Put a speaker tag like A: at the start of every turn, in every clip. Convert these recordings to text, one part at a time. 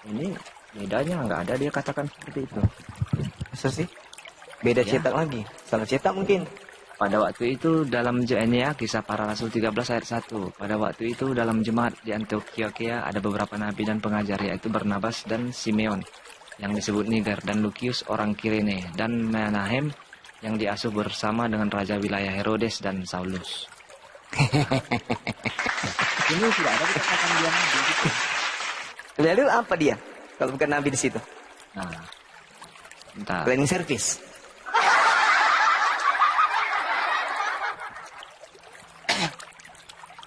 A: Ini bedanya nggak ada dia katakan seperti itu.
B: Masa sih? Beda
A: Ya.
B: cetak lagi. Salah cetak mungkin.
A: Pada waktu itu dalam JNA Kisah Para Rasul 13 ayat 1. Pada waktu itu dalam jemaat di Antioquia ada beberapa nabi dan pengajar, yaitu Barnabas dan Simeon yang disebut Niger, dan Lukius orang Kirene, dan Menahem yang diasuh bersama dengan raja wilayah Herodes dan Saulus. Ini tidak ada dikatakan dia nabi gitu.
B: Lalu apa dia? Kalau bukan nabi di situ.
A: Nah, bentar.
B: Cleaning service.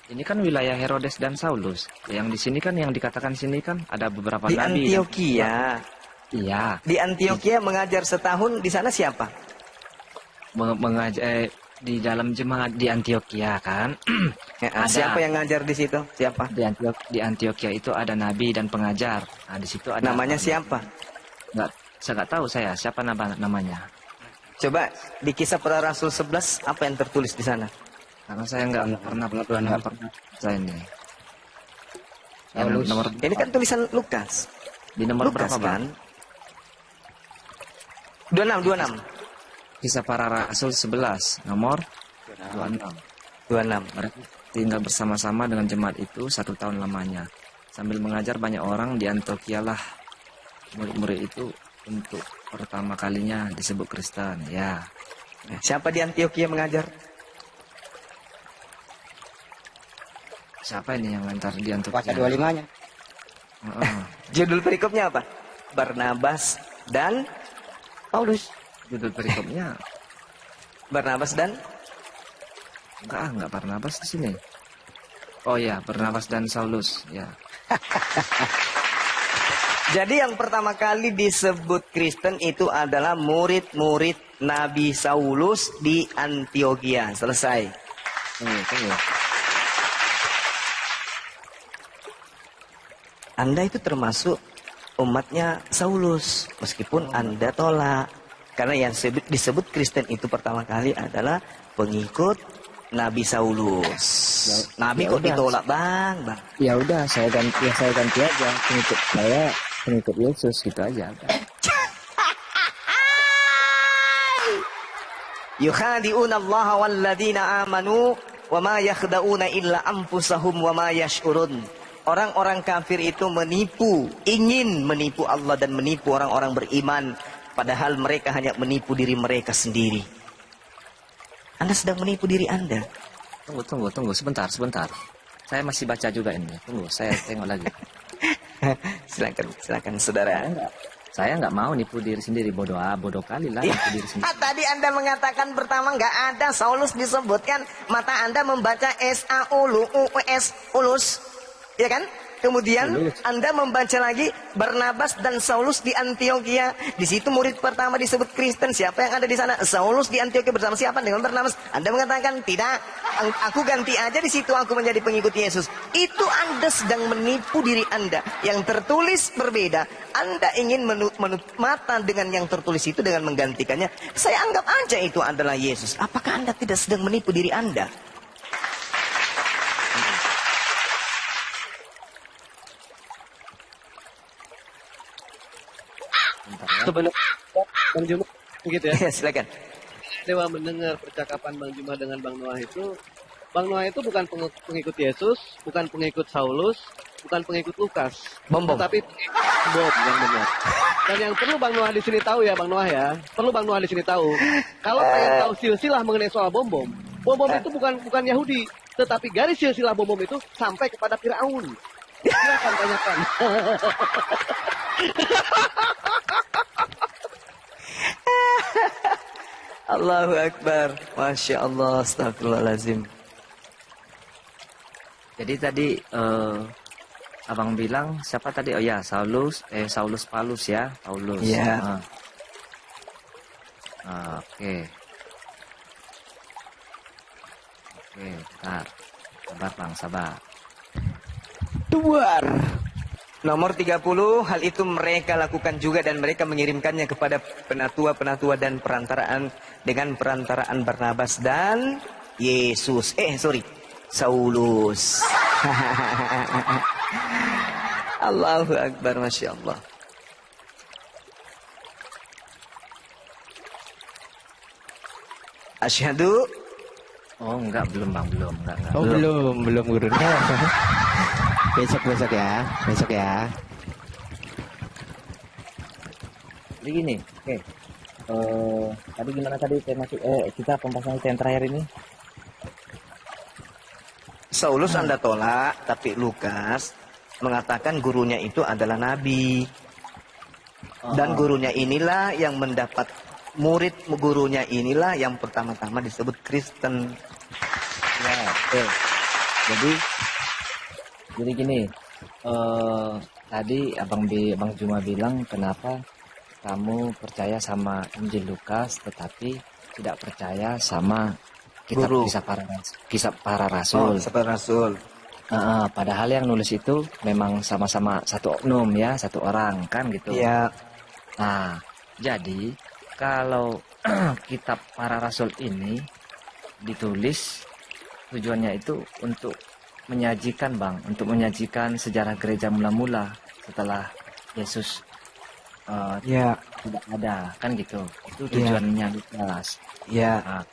A: Ini kan wilayah Herodes dan Saulus. Yang di sini kan yang dikatakan sini kan ada beberapa
B: Di
A: nabi.
B: Antioquia.
A: Iya.
B: Di Antioquia mengajar setahun, di sana siapa?
A: Mengajar di dalam jemaat di Antioquia kan. Ada.
B: Siapa yang ngajar di situ? Siapa?
A: Di Antioquia itu ada nabi dan pengajar. Nah, di situ ada.
B: Namanya siapa?
A: Saya nggak tahu siapa namanya.
B: Coba di Kisah Para Rasul 11 apa yang tertulis di sana?
A: Karena saya nggak pernah saya ini.
C: Saulus.
A: Nomor
B: Ini kan tulisan Lukas.
A: di nomor
B: Lukas
A: berapa
B: kan?
A: Bang?
B: 26.
A: Kisah Para Rasul 11 nomor 26. Mereka tinggal bersama-sama dengan jemaat itu 1 tahun lamanya. Sambil mengajar banyak orang di Antioquia lah murid-murid itu untuk pertama kalinya disebut Kristen. Ya.
B: Siapa di Antioquia mengajar?
A: Siapa ini yang lantar di
C: Baca
A: Antioquia?
C: 25-nya.
A: Heeh.
B: Judul perikopnya apa? Barnabas dan Paulus.
A: Judul perikopnya
B: Barnabas dan
A: enggak Barnabas di sini. Oh ya, Barnabas dan Saulus, ya.
B: Jadi yang pertama kali disebut Kristen itu adalah murid-murid Nabi Saulus di Antioquia. Selesai.
A: Tunggu.
B: Anda itu termasuk umatnya Saulus. Meskipun Anda tolak. Karena yang disebut Kristen itu pertama kali adalah pengikut Nabi Saulus. Nabi kok
C: udah.
B: ditolak bang?
C: Ya udah, saya ganti aja pengikut Yesus gitu aja.
B: Yukhadi'una Allah walladzina amanu wa ma yakhda'una illa anfusahum wa ma yash'urun. Orang-orang kafir itu ingin menipu Allah dan menipu orang-orang beriman, padahal mereka hanya menipu diri mereka sendiri. Anda sedang menipu diri Anda.
A: Tunggu, sebentar. Saya masih baca juga ini. Tunggu, saya tengok lagi.
B: Silakan saudara.
A: Saya nggak mau nipu diri sendiri, bodoh kali lah nipu diri sendiri.
B: Tadi Anda mengatakan pertama nggak ada Saulus disebutkan, mata Anda membaca S-A-U-L-U-S, ulus, ya kan? Kemudian Anda membaca lagi Barnabas dan Saulus di Antioquia. Di situ murid pertama disebut Kristen. Siapa yang ada di sana? Saulus di Antioquia bersama siapa? Dengan Barnabas. Anda mengatakan tidak. Aku ganti aja di situ. Aku menjadi pengikut Yesus. Itu Anda sedang menipu diri Anda. Yang tertulis berbeda. Anda ingin menutup mata dengan yang tertulis itu dengan menggantikannya. Saya anggap aja itu adalah Yesus. Apakah Anda tidak sedang menipu diri Anda?
D: Sebenarnya Bang Juma gitu ya.
B: Ya, silakan.
D: Dewa mendengar percakapan Bang Juma dengan Bang Noah itu, Bang Noah itu bukan pengikut Yesus, bukan pengikut Saulus, bukan pengikut Lukas,
B: Bom.
D: tapi Bob yang benar. Dan yang perlu Bang Noah di sini tahu ya, Bang Noah ya, perlu Bang Noah di sini tahu, kalau pengen tahu silsilah mengenai soal bom itu bukan Yahudi, tetapi garis silsilah bom itu sampai kepada Firaun. Silakan tanyakan.
B: Allahu Akbar. Masya Allah. Astagfirullahaladzim.
A: Jadi tadi abang bilang siapa tadi? Oh ya, Saulus Paulus ya, Paulus.
B: Ya.
A: Oke, bentar. Sabar bang, sabar.
B: Duar. Nomor 30, hal itu mereka lakukan juga dan mereka mengirimkannya kepada penatua-penatua dan dengan perantaraan Barnabas dan Saulus. Allahu Akbar, Masya Allah. Asyhadu.
A: Oh enggak, belum bang, belum, enggak.
C: Oh belum gurunya. Besok ya, besok ya.
A: Jadi gini, oke. Tadi gimana tadi kita pembahasan yang terakhir ini?
B: Saulus Anda tolak, tapi Lukas mengatakan gurunya itu adalah nabi. Dan gurunya inilah yang mendapat murid gurunya inilah yang pertama-tama disebut Kristen.
A: Ya, oke. Jadi gini, tadi Abang Juma bilang kenapa kamu percaya sama Injil Lukas tetapi tidak percaya sama kitab
B: Guru.
A: kisah para rasul.
B: Seperti Rasul.
A: Padahal yang nulis itu memang sama-sama satu oknum ya, satu orang kan gitu.
B: Iya.
A: Nah, jadi kalau kitab para rasul ini ditulis tujuannya itu untuk menyajikan untuk menyajikan sejarah gereja mula-mula setelah Yesus
B: Iya.
A: tidak ada kan gitu. Itu tujuannya Lukas.
B: Iya.
A: Nah,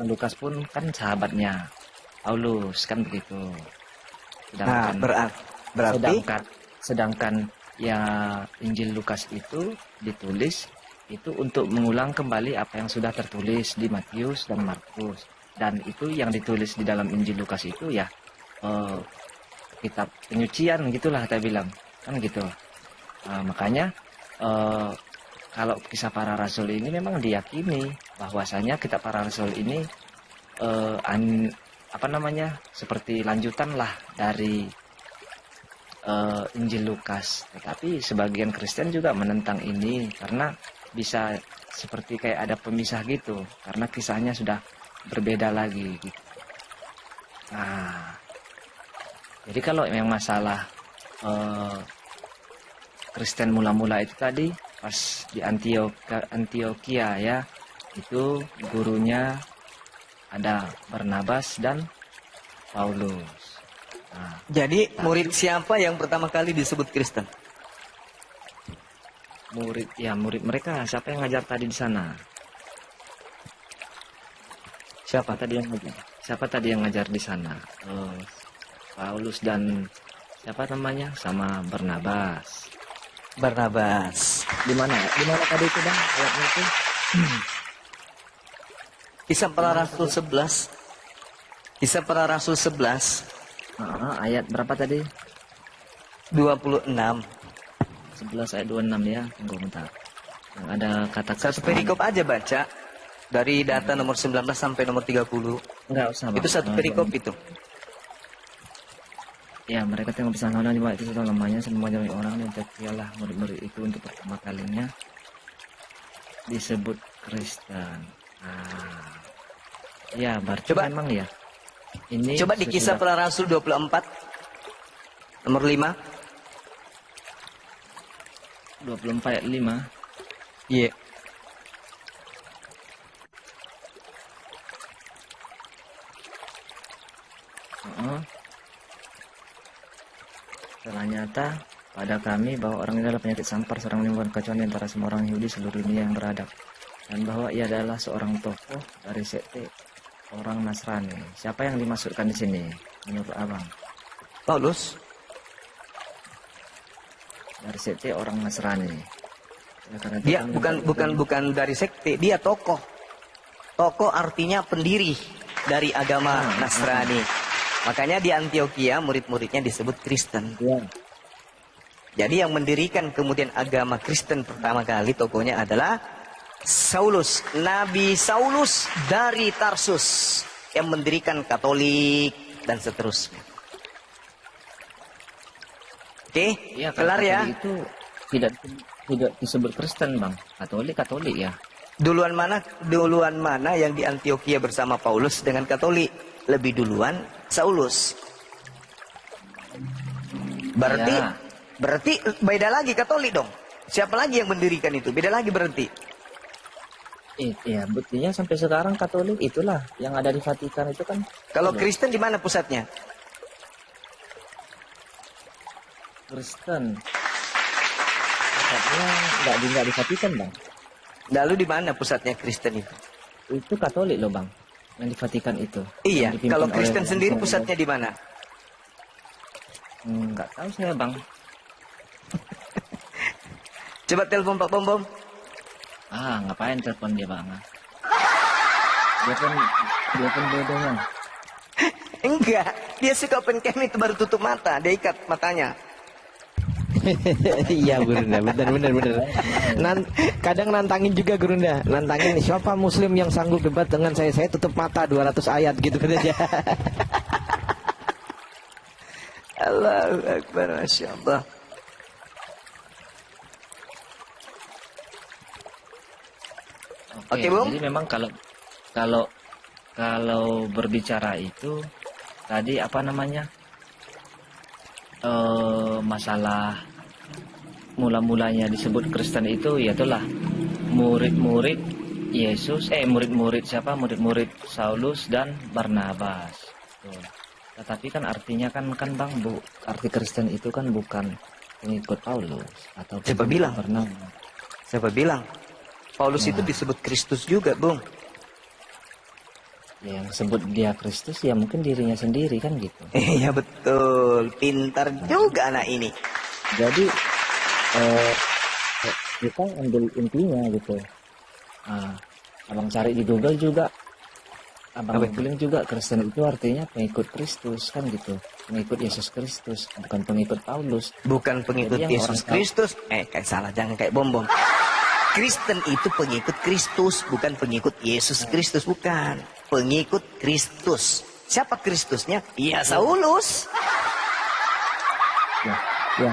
A: Lukas pun kan sahabatnya Paulus kan begitu.
B: Nah, berarti
A: sedangkan ya Injil Lukas itu ditulis itu untuk mengulang kembali apa yang sudah tertulis di Matius dan Markus, dan itu yang ditulis di dalam Injil Lukas itu ya kitab penyucian gitulah kita bilang kan gitu. Makanya kalau kisah para rasul ini memang diyakini bahwasanya kitab para rasul ini seperti lanjutan lah dari Injil Lukas. Tetapi sebagian Kristen juga menentang ini karena bisa seperti kayak ada pemisah gitu karena kisahnya sudah berbeda lagi gitu. Nah, jadi kalau memang masalah Kristen mula-mula itu tadi pas di Antioquia ya, itu gurunya ada Barnabas dan Paulus. Nah,
B: jadi murid siapa yang pertama kali disebut Kristen?
A: murid mereka siapa yang ngajar tadi di sana? Siapa tadi yang ngajar di sana? Paulus dan siapa namanya? Sama Barnabas. Di mana tadi itu bang ayatnya itu?
B: Kisah para Rasul 11. Kisah para Rasul 11
A: Ayat berapa tadi?
B: 26.
A: 11 ayat 26 ya. Tunggu bentar. Yang ada kata
B: Satu perikop aja baca. Dari data nomor 19 sampai nomor 30.
A: Enggak usah bang.
B: Itu satu perikop itu.
A: Ya, mereka tengok bisa nona di itu sudah lamanya semuanya orang dan ialah murid-murid itu untuk pertama kalinya disebut Kristen. Ya, berarti
B: Coba.
A: memang ya. Ini
B: Coba di Kisah para Rasul 24 nomor 5.
A: 24 ayat 5.
B: Iya.
A: Telah nyata pada kami bahwa orang ini adalah penyakit sampar, seorang menimbulkan kekacauan di antara semua orang Yahudi seluruh dunia yang beradab, dan bahwa ia adalah seorang tokoh dari sekte orang Nasrani. Siapa yang dimasukkan di sini menurut abang?
B: Paulus.
A: Dari sekte orang Nasrani. Ya, karena
B: Dia
A: kan
B: bukan dari sekte, dia tokoh. Tokoh artinya pendiri dari agama Nasrani. Makanya di Antioquia murid-muridnya disebut Kristen.
A: Ya.
B: Jadi yang mendirikan kemudian agama Kristen pertama kali tokohnya adalah Saulus, Nabi Saulus dari Tarsus yang mendirikan Katolik dan seterusnya. Oke,
A: Ya,
B: kelar ya.
A: Itu tidak disebut Kristen bang, Katolik ya.
B: Duluan mana yang di Antioquia bersama Paulus dengan Katolik? Lebih duluan Saulus. Berarti beda lagi Katolik dong. Siapa lagi yang mendirikan itu? Beda lagi berarti.
A: Iya, buktinya sampai sekarang Katolik itulah yang ada di Vatikan itu kan.
B: Kalau Kristen di mana pusatnya?
C: Kristen. Pusatnya nggak di Vatikan, Bang.
B: Lalu di mana pusatnya Kristen itu?
C: Itu Katolik loh, Bang. Yang di Vatikan itu.
B: Iya,
C: Yang dipimpin
B: kalau
C: oleh
B: Kristen sendiri
C: langsung
B: pusatnya di mana?
C: nggak tahu saya, Bang.
B: Coba telepon Pak Bom Bom.
C: Ngapain telepon dia, Bang? Dia pun bodohnya.
B: Enggak, dia suka open cam itu baru tutup mata, dia ikat matanya.
E: Iya Gurunda, benar. Kadang nantangin juga Gurunda, nantangin siapa Muslim yang sanggup debat dengan saya tutup mata 200 ayat gitu kan aja.
B: Allahu Akbar, Masya Allah. Oke, Bung.
A: Jadi memang kalau berbicara itu tadi apa namanya masalah mula-mulanya disebut Kristen itu ya itulah murid-murid Yesus, murid-murid murid-murid Saulus dan Barnabas. Tuh. Tetapi kan artinya kan Bang, arti Kristen itu kan bukan pengikut Paulus atau
B: Siapa bilang?
A: Barnabas.
B: Siapa bilang? Paulus itu disebut Kristus juga, Bung.
C: Ya, yang sebut dia Kristus ya mungkin dirinya sendiri kan gitu.
B: Iya betul, pintar juga anak ini.
C: Jadi kita ambil intinya gitu. Abang cari di Google juga, abang googling juga Kristen itu artinya pengikut Kristus kan gitu, pengikut Yesus Kristus, bukan pengikut Paulus.
B: Bukan pengikut
C: Jadi yang
B: Yesus
C: orang
B: Kristus. Kayak salah, jangan kayak bom. Kristen itu pengikut Kristus, bukan pengikut Yesus Kristus, bukan. Pengikut Kristus. Siapa Kristusnya? Ya Saulus.
C: Ya.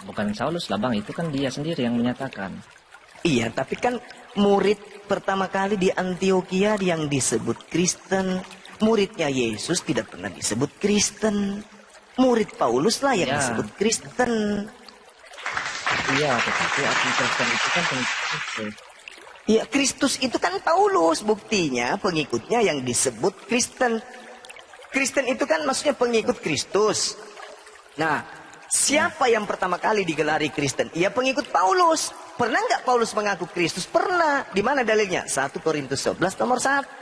C: Bukan Saulus lah Bang, itu kan dia sendiri yang menyatakan.
B: Iya, tapi kan murid pertama kali di Antioquia yang disebut Kristen. Muridnya Yesus tidak pernah disebut Kristen. Murid Paulus lah yang disebut Kristen.
C: Iya, tetapi arti Kristen itu kan pengikut Kristus.
B: Iya, Kristus itu kan Paulus. Buktinya pengikutnya yang disebut Kristen. Kristen itu kan maksudnya pengikut Kristus. Nah, siapa yang pertama kali digelari Kristen? Iya, pengikut Paulus. Pernah nggak Paulus mengaku Kristus? Pernah. Di mana dalilnya? 1 Korintus 11 nomor 1.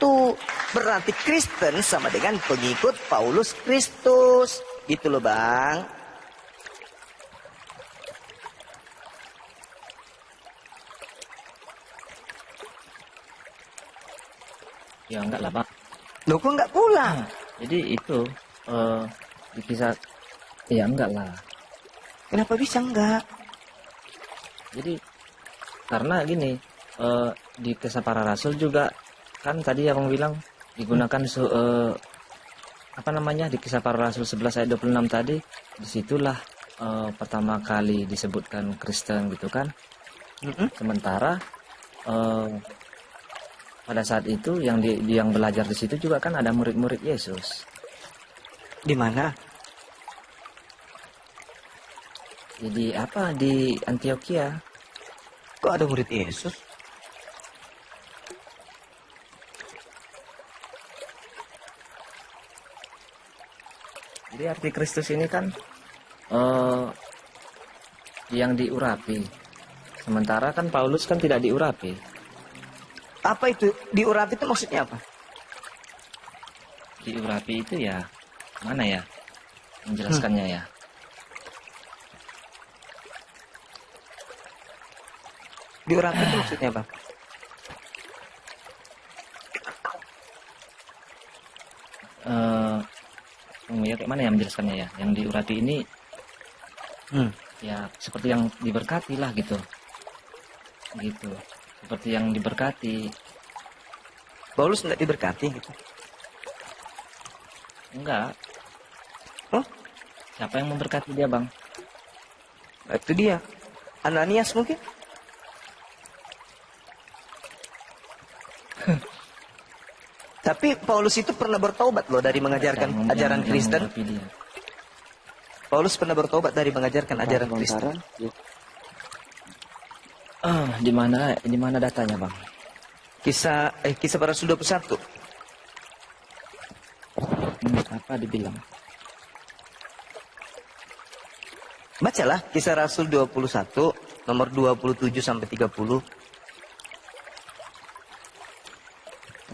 B: Berarti Kristen sama dengan pengikut Paulus Kristus. Gitu loh Bang.
C: Ya enggak lah Bang.
B: Loh kok nggak pula?
C: Jadi itu bisa ya enggak lah.
B: Kenapa bisa enggak?
C: Jadi karena gini, di Kisah Para Rasul juga kan tadi abang bilang digunakan di Kisah Para Rasul 11 ayat 26 tadi, disitulah pertama kali disebutkan Kristen gitu kan. Sementara pada saat itu yang belajar di situ juga kan ada murid-murid Yesus.
B: Di mana?
C: Jadi di Antioquia.
B: Kok ada murid Yesus?
C: Jadi arti Kristus ini kan yang diurapi. Sementara kan Paulus kan tidak diurapi.
B: Apa itu? Diurapi itu maksudnya apa?
C: Diurapi itu ya mana ya menjelaskannya ya?
B: Diurapi itu maksudnya apa?
C: Ya kayak mana ya menjelaskannya ya? Yang diurapi ini ya seperti yang diberkati lah gitu. Gitu. Seperti yang diberkati.
B: Paulus enggak diberkati gitu.
C: Enggak.
B: Oh?
C: Siapa yang memberkati dia, Bang?
B: Itu dia. Ananias mungkin? Tapi Paulus itu pernah bertobat loh dari mengajarkan ajaran Kristen. Paulus pernah bertobat dari mengajarkan ajaran Kristen.
C: Di mana datanya, Bang?
B: Kisah Para Rasul 21.
C: Apa dibilang?
B: Bacalah Kisah Rasul 21 nomor 27 sampai 30.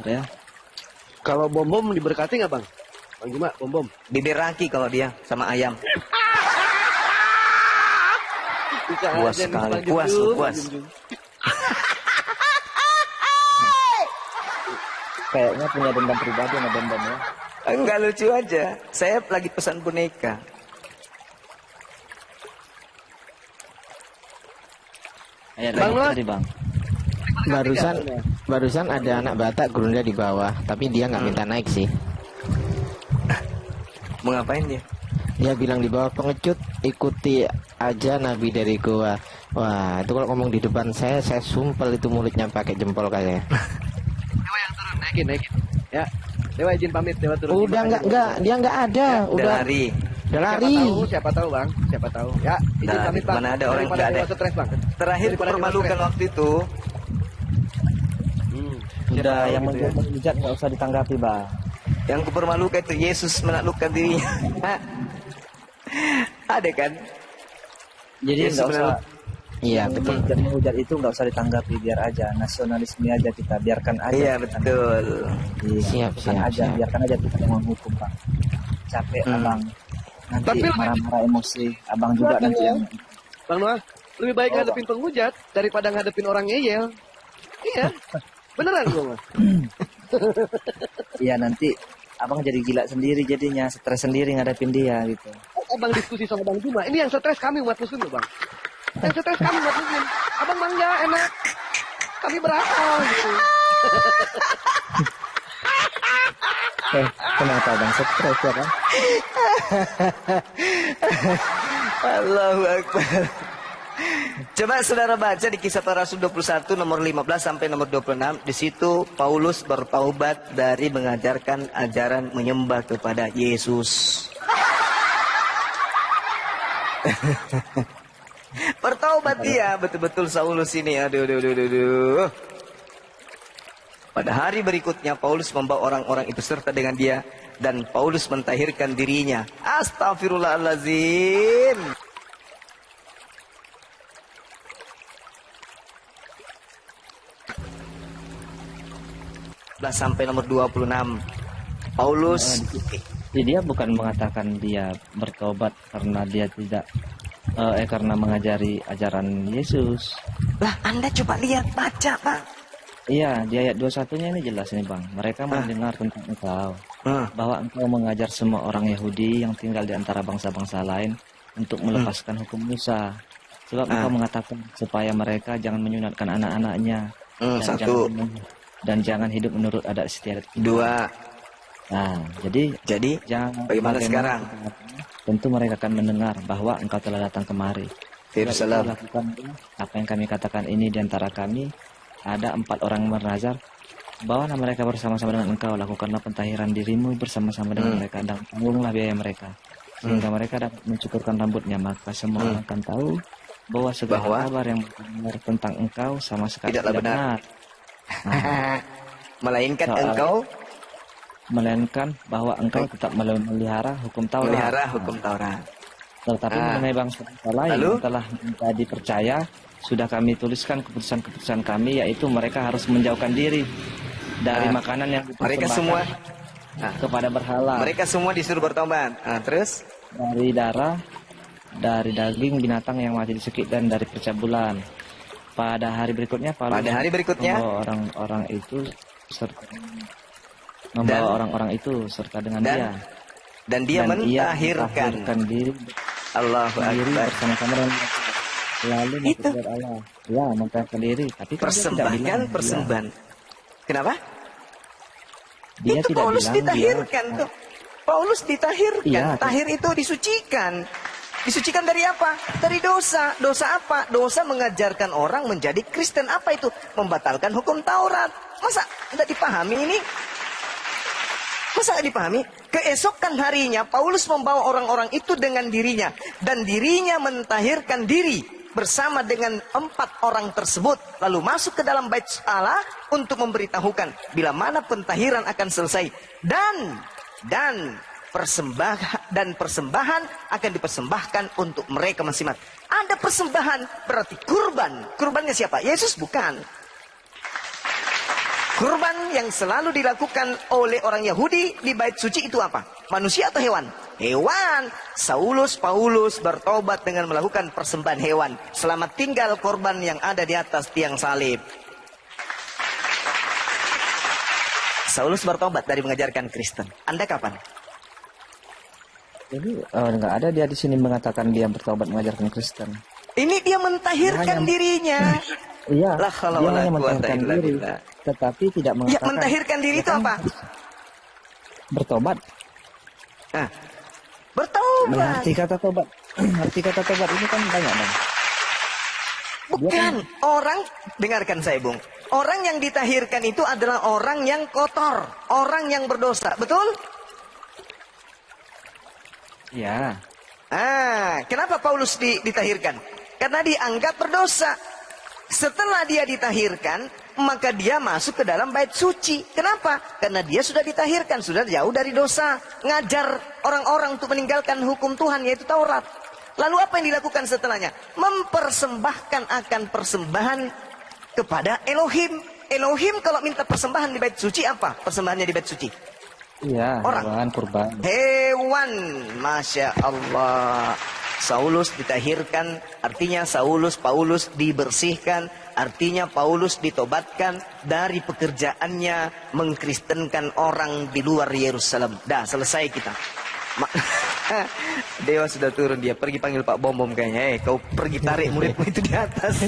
C: Ya.
D: Kalau bom-bom diberkati nggak bang? Bang Juma, bom-bom.
B: Bibir raki kalau dia sama ayam.
D: Bisa
B: Puas
D: aja nih,
B: sekali,
D: Bang
B: puas,
D: Junjung,
B: puas.
D: Bang Junjung.
C: Kayaknya punya dendam pribadi sama dendam ya.
B: Enggak, lucu aja. Saya lagi pesan boneka.
C: Ayat
D: Bang
C: lagi
D: Noah.
C: tadi bang.
E: Barusan ada anak Batak Gurunda di bawah, tapi dia nggak minta naik sih.
B: Mau ngapain dia?
E: Dia bilang di bawah, pengecut ikuti aja Nabi dari gua. Wah, itu kalau ngomong di depan saya sumpel itu mulutnya pakai jempol kayaknya.
D: Dewa yang turun, naikin. Ya, Dewa izin pamit, Dewa turun.
E: Udah nggak, dia nggak ada.
B: Udah lari.
E: Udah lari.
D: Siapa tahu bang, siapa tahu. Ya, izin
B: Udah lari.
D: pamit bang.
B: Mana ada orang
D: Daripada
B: nggak ada.
D: Dewa stres bang.
B: Terakhir
D: Daripada Dewa
B: permalukan
D: stres.
B: waktu itu.
D: Siapa
C: Udah
D: tahu
C: yang
D: gitu ya.
C: menghujat nggak usah ditanggapi bang.
B: Yang kupermalukan itu Yesus menaklukkan dirinya. Ada kan?
C: Jadi
B: Yesus
C: nggak usah.
E: Iya betul.
C: Menghujat itu nggak usah ditanggapi, biar aja nasionalisme aja kita biarkan aja.
B: Iya betul.
C: Iya,
E: Siap,
C: biarkan
E: siap,
C: aja,
E: siap.
C: biarkan aja kita yang menghukum bang. Capek abang. Nanti
D: Tapi-
C: marah-marah emosi, abang juga
D: Tapi-
C: nanti yang
D: Bang Noah, lebih baik ngadepin penghujat daripada ngadepin orang ngeyel. Iya, beneran gue mah.
C: iya nanti abang jadi gila sendiri jadinya, stres sendiri ngadepin dia gitu.
D: Abang diskusi sama Bang Juma, ini yang stres kami umat muslim loh bang. Yang stres kami umat muslim. Abang mangga enak, kami berakal gitu.
C: Kenapa bang stres ya kan?
B: Allahu Akbar. Coba saudara baca di Kisah Para Rasul 21 nomor 15 sampai nomor 26. Di situ Paulus bertaubat dari mengajarkan ajaran menyembah kepada Yesus. Bertaubat dia, betul-betul Saulus ini. Aduh. Pada hari berikutnya Paulus membawa orang-orang itu serta dengan dia, dan Paulus mentahirkan dirinya. Astagfirullahaladzim. Sampai nomor 26. Paulus
C: Jadi dia bukan mengatakan dia bertobat karena dia tidak karena mengajari ajaran Yesus.
B: lah, Anda coba lihat, baca Pak.
C: Iya, di ayat 21-nya ini jelas nih Bang. Mereka mendengar tentang engkau, bahwa engkau mengajar semua orang Yahudi yang tinggal di antara bangsa-bangsa lain untuk melepaskan hukum Musa. Sebab engkau mengatakan supaya mereka jangan menyunatkan anak-anaknya
B: Satu.
C: dan jangan hidup menurut adat istiadat.
B: Dua.
C: Nah, jadi jangan
B: Bagaimana sekarang?
C: Tentu mereka akan mendengar bahwa engkau telah datang kemari.
B: Yerusalem.
C: Lakukan apa yang kami katakan ini di antara kami ada 4 orang bernazar. Bawalah mereka bersama-sama dengan engkau, lakukanlah pentahiran dirimu bersama-sama dengan mereka dan tanggunglah biaya mereka sehingga mereka dapat mencukurkan rambutnya, maka semua orang akan tahu bahwa segala kabar yang benar tentang engkau sama sekali
B: Tidaklah
C: tidak
B: benar. Melainkan
C: Soal-
B: engkau
C: melainkan bahwa engkau tetap memelihara hukum Taurat.
B: melihara hukum Taurat.
C: Tetapi mengenai bangsa-bangsa lain
B: Lalu?
C: yang telah menjadi percaya, sudah kami tuliskan keputusan-keputusan kami, yaitu mereka harus menjauhkan diri dari makanan yang
B: Mereka semua
C: kepada berhala,
B: mereka semua disuruh bertobat. Terus
C: dari darah, dari daging binatang yang mati disekik dan dari percabulan. Pada hari berikutnya, Paulus membawa orang-orang itu serta dengan dia.
B: Dan dia mentahirkan.
C: diri
B: Allahu Akbar.
C: bersama-sama dengan lalu
B: Itu.
C: masuk Allah. Ya, mentahirkan diri. Tapi kan dia tidak
B: Persembahkan
C: bilang
B: persembahan. Kenapa?
C: Dia
B: Itu
C: tidak
B: Paulus
C: bilang
B: ditahirkan tuh. Paulus ditahirkan.
C: Iya.
B: Tahir itu disucikan. Disucikan dari apa? Dari dosa. Dosa apa? Dosa mengajarkan orang menjadi Kristen. Apa itu? Membatalkan hukum Taurat. Masa tidak dipahami ini? Masa tidak dipahami? Keesokan harinya Paulus membawa orang-orang itu dengan dirinya. Dan dirinya mentahirkan diri bersama dengan 4 orang tersebut. Lalu masuk ke dalam bait Allah untuk memberitahukan bila mana pentahiran akan selesai. Dan dan persembahan akan dipersembahkan untuk mereka masing-masing. Ada persembahan berarti kurban. Kurbannya siapa? Yesus bukan. Kurban yang selalu dilakukan oleh orang Yahudi di bait suci itu apa? Manusia atau hewan? Hewan. Paulus bertobat dengan melakukan persembahan hewan. Selamat tinggal korban yang ada di atas tiang salib. Saulus bertobat dari mengajarkan Kristen. Anda kapan?
C: Jadi nggak ada dia di sini mengatakan dia bertobat mengajarkan Kristen.
B: Ini dia mentahirkan dirinya.
C: Iya,
B: La
C: dia
B: haula wala
C: hanya
B: quwata
C: mentahirkan
B: illa
C: diri,
B: billah.
C: tetapi tidak
B: Ya,
C: mengatakan
B: mentahirkan diri itu apa?
C: bertobat.
B: Nah, bertobat.
C: Arti kata tobat, arti kata tobat ini kan banyak bang.
B: Bukan. Orang, dengarkan saya Bung. Orang yang ditahirkan itu adalah orang yang kotor. Orang yang berdosa. Betul?
C: Ya,
B: Kenapa Paulus ditahirkan? Karena dianggap berdosa. Setelah dia ditahirkan, maka dia masuk ke dalam bait suci. Kenapa? Karena dia sudah ditahirkan, sudah jauh dari dosa. Ngajar orang-orang untuk meninggalkan hukum Tuhan, yaitu Taurat. Lalu apa yang dilakukan setelahnya? Mempersembahkan akan persembahan kepada Elohim. Elohim kalau minta persembahan di bait suci apa? Persembahannya di bait suci?
C: iya,
B: Orang.
C: hewan kurban.
B: Hewan. Masya Allah. Saulus ditahirkan, artinya Paulus dibersihkan, artinya Paulus ditobatkan dari pekerjaannya mengkristenkan orang di luar Yerusalem. Dah, selesai kita. Dewa sudah turun, dia pergi panggil Pak Bom kayaknya. Kau pergi tarik muridmu itu di atas.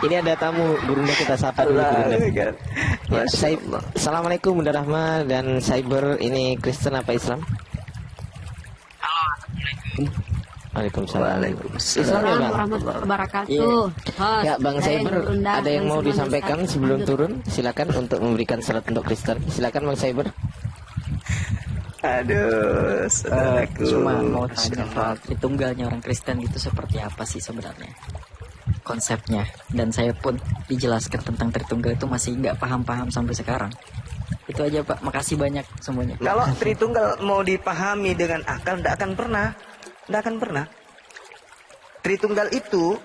E: Ini ada tamu, gurunya kita sapa dulu. Gurunda. Ya, Assalamualaikum Bunda Rahma dan Cyber, ini Kristen apa Islam? Waalaikumsalam. Islam ya Bang?
F: Warahmatullahi wabarakatuh.
E: Iya.
F: Host,
E: Ya Bang
F: saya
E: Cyber,
F: Gurunda,
E: ada yang mau
F: Bang
E: disampaikan
F: Ustaz.
E: sebelum turun? Silakan untuk memberikan salat untuk Kristen. Silakan Bang Cyber.
B: Aduh, saudaraku.
G: Cuma mau tanya Pak, Tritunggalnya orang Kristen itu seperti apa sih sebenarnya konsepnya? Dan saya pun dijelaskan tentang Tritunggal itu masih nggak paham-paham sampai sekarang. Itu aja Pak, makasih banyak semuanya.
B: Kalau Tritunggal mau dipahami dengan akal, tidak akan pernah. Tidak akan pernah. Tritunggal itu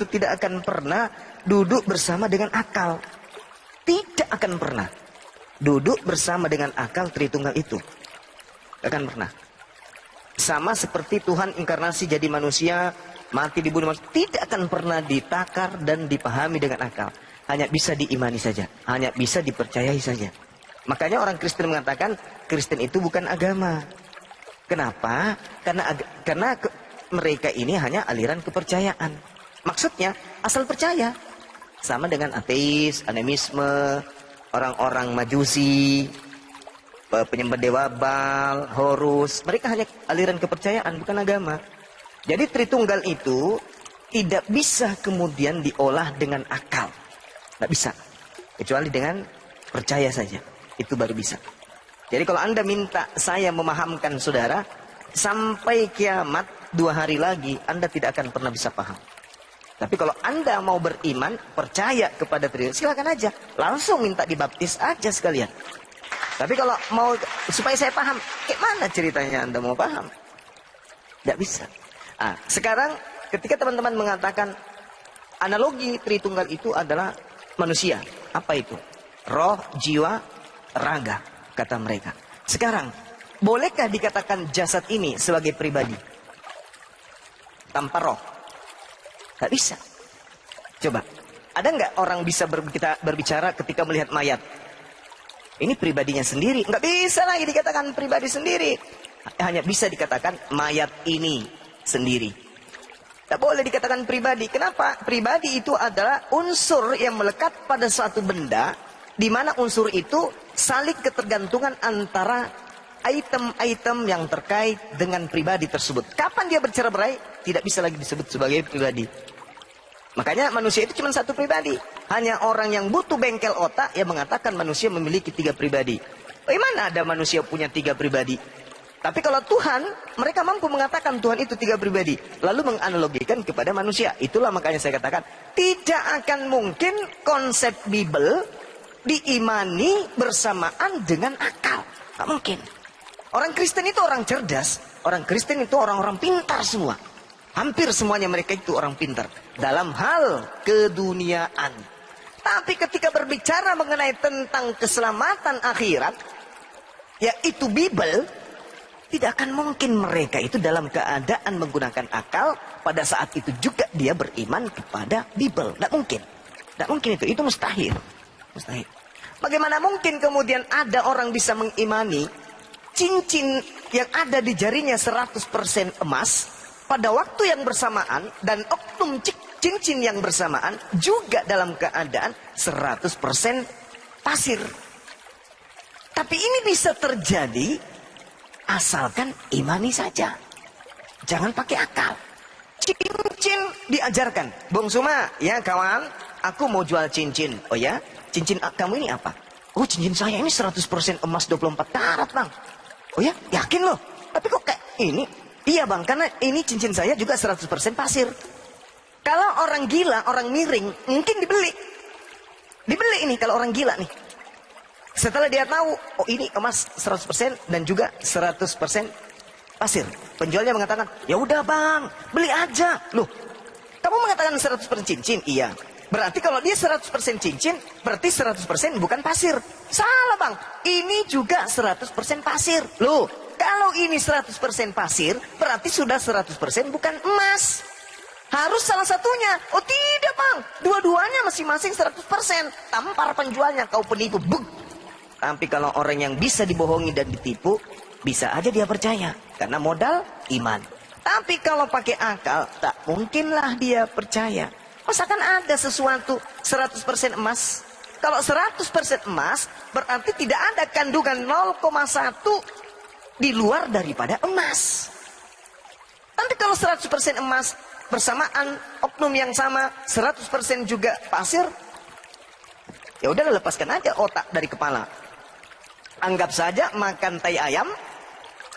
B: tidak akan pernah duduk bersama dengan akal. Tidak akan pernah duduk bersama dengan akal Tritunggal itu. Tidak akan pernah. Sama seperti Tuhan inkarnasi jadi manusia, mati dibunuh manusia, tidak akan pernah ditakar dan dipahami dengan akal. Hanya bisa diimani saja, hanya bisa dipercayai saja. Makanya orang Kristen mengatakan Kristen itu bukan agama. Kenapa? Karena mereka ini hanya aliran kepercayaan. Maksudnya asal percaya. Sama dengan ateis, animisme, orang-orang Majusi, penyembah dewa Baal, Horus. Mereka hanya aliran kepercayaan, bukan agama. Jadi Tritunggal itu tidak bisa kemudian diolah dengan akal. Tidak bisa. Kecuali dengan percaya saja. Itu baru bisa. Jadi kalau Anda minta saya memahamkan saudara, sampai kiamat 2 hari lagi Anda tidak akan pernah bisa paham. Tapi kalau Anda mau beriman, percaya kepada Tritunggal, silakan aja. Langsung minta dibaptis aja sekalian. Tapi kalau mau supaya saya paham, gimana ceritanya Anda mau paham? Tidak bisa. Sekarang ketika teman-teman mengatakan analogi Tritunggal itu adalah manusia. Apa itu? Roh, jiwa, raga, kata mereka. Sekarang, bolehkah dikatakan jasad ini sebagai pribadi? Tanpa roh? Tidak bisa. Coba, ada nggak orang bisa berbicara ketika melihat mayat? Ini pribadinya sendiri. Nggak bisa lagi dikatakan pribadi sendiri. Hanya bisa dikatakan mayat ini sendiri. Tak boleh dikatakan pribadi. Kenapa? Pribadi itu adalah unsur yang melekat pada suatu benda, di mana unsur itu saling ketergantungan antara item-item yang terkait dengan pribadi tersebut. Kapan dia bercerai-berai, tidak bisa lagi disebut sebagai pribadi. Makanya manusia itu cuma satu pribadi. Hanya orang yang butuh bengkel otak yang mengatakan manusia memiliki 3 pribadi. Bagaimana ada manusia punya 3 pribadi? Tapi kalau Tuhan, mereka mampu mengatakan Tuhan itu 3 pribadi. Lalu menganalogikan kepada manusia. Itulah makanya saya katakan, tidak akan mungkin konsep Bible diimani bersamaan dengan akal. Nggak mungkin. Orang Kristen itu orang cerdas. Orang Kristen itu orang-orang pintar semua. Hampir semuanya mereka itu orang pintar dalam hal keduniaan. Tapi ketika berbicara mengenai tentang keselamatan akhirat, yaitu Bible, tidak akan mungkin mereka itu dalam keadaan menggunakan akal pada saat itu juga dia beriman kepada Bible. Tidak mungkin. Tidak mungkin itu mustahil. Mustahil. Bagaimana mungkin kemudian ada orang bisa mengimani cincin yang ada di jarinya 100% emas pada waktu yang bersamaan dan oknum cincin yang bersamaan juga dalam keadaan 100% pasir. Tapi ini bisa terjadi asalkan imani saja. Jangan pakai akal. Cincin diajarkan. Bung Suma, ya kawan, aku mau jual cincin. Oh ya, cincin kamu ini apa? Oh, cincin saya ini 100% emas 24 karat, Bang. Oh ya, yakin loh. Tapi kok kayak ini? Iya bang, karena ini cincin saya juga 100% pasir. Kalau orang gila, orang miring, mungkin dibeli. Dibeli ini kalau orang gila nih. Setelah dia tahu, oh ini emas 100% dan juga 100% pasir. Penjualnya mengatakan, ya udah bang, beli aja. Loh, kamu mengatakan 100% cincin? Iya. Berarti kalau dia 100% cincin, berarti 100% bukan pasir. Salah bang, ini juga 100% pasir. Loh, kalau ini 100% pasir, berarti sudah 100% bukan emas. Harus salah satunya. Oh tidak bang, dua-duanya masing-masing 100%. Tampar penjualnya, kau penipu. Buk. Tapi kalau orang yang bisa dibohongi dan ditipu, bisa aja dia percaya. Karena modal iman. Tapi kalau pakai akal, tak mungkinlah dia percaya. Masakan ada sesuatu 100% emas? Kalau 100% emas, berarti tidak ada kandungan 0,1 di luar daripada emas. Tapi kalau 100% emas, bersamaan oknum yang sama, 100% juga pasir, ya udahlah lepaskan aja otak dari kepala. Anggap saja makan tai ayam,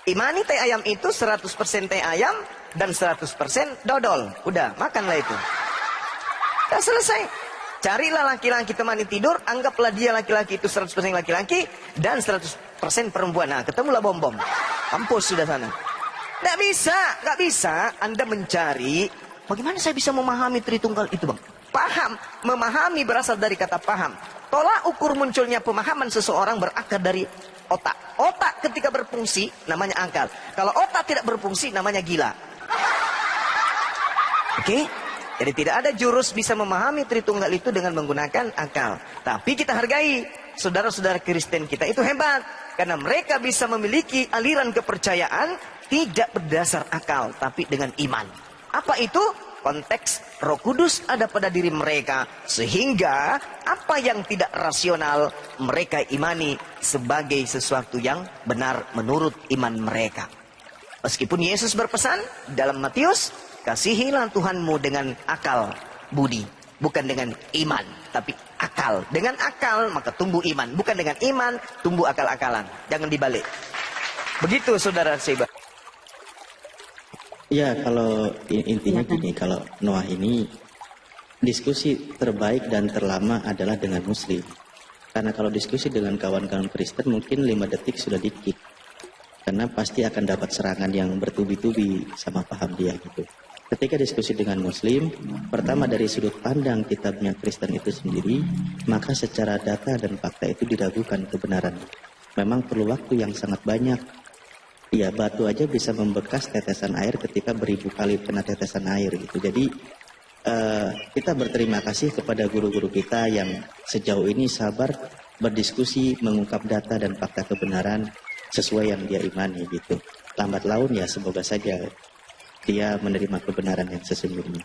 B: imani tai ayam itu 100% tai ayam dan 100% dodol. Udah, makanlah itu. Udah selesai. Carilah laki-laki temani tidur, anggaplah dia laki-laki itu 100% laki-laki dan 100% perempuan. Nah, ketemulah bom-bom. Kampus sudah sana. Nggak bisa Anda mencari, bagaimana saya bisa memahami Tritunggal itu bang? Paham, memahami berasal dari kata paham. Tolak ukur munculnya pemahaman seseorang berakar dari otak. Otak ketika berfungsi namanya akal. Kalau otak tidak berfungsi namanya gila. Oke? Jadi tidak ada jurus bisa memahami Tritunggal itu dengan menggunakan akal. Tapi kita hargai saudara-saudara Kristen kita itu hebat. Karena mereka bisa memiliki aliran kepercayaan tidak berdasar akal, tapi dengan iman. Apa itu? Konteks Roh Kudus ada pada diri mereka. Sehingga apa yang tidak rasional mereka imani sebagai sesuatu yang benar menurut iman mereka. Meskipun Yesus berpesan dalam Matius, kasihilah Tuhanmu dengan akal budi, bukan dengan iman, tapi akal. Dengan akal maka tumbuh iman, bukan dengan iman tumbuh akal-akalan. Jangan dibalik. Begitu saudara Seba.
F: Ya, kalau intinya gini, kalau Noah ini diskusi terbaik dan terlama adalah dengan Muslim. Karena kalau diskusi dengan kawan-kawan Kristen mungkin 5 detik sudah dikit. Karena pasti akan dapat serangan yang bertubi-tubi sama paham dia gitu. Ketika diskusi dengan Muslim, pertama dari sudut pandang kitabnya Kristen itu sendiri, maka secara data dan fakta itu diragukan kebenaran. Memang perlu waktu yang sangat banyak. Ya, batu aja bisa membekas tetesan air ketika beribu kali kena tetesan air gitu. Jadi kita berterima kasih kepada guru-guru kita yang sejauh ini sabar berdiskusi, mengungkap data dan fakta kebenaran sesuai yang dia imani gitu. Lambat laun ya semoga saja dia menerima kebenaran yang sesungguhnya.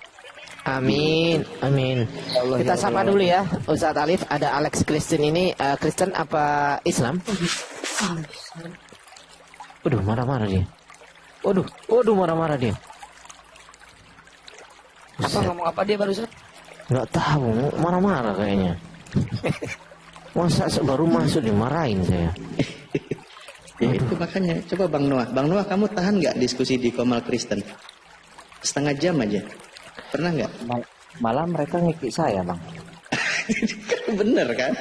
E: Amin, amin. Kita sapa dulu ya, Ustadz Alif. Ada Alex Kristen ini, Kristen apa Islam? Waduh, marah-marah dia. Waduh, marah-marah dia.
G: Apa ngomong apa dia barusan?
E: Nggak tahu, marah-marah kayaknya. Masa baru masuk dimarahin saya.
F: Ya itu makanya, coba Bang Noah kamu tahan nggak diskusi di Komal Kristen? Setengah jam aja, pernah nggak?
C: Malah mereka ngikik saya bang.
F: Bener kan?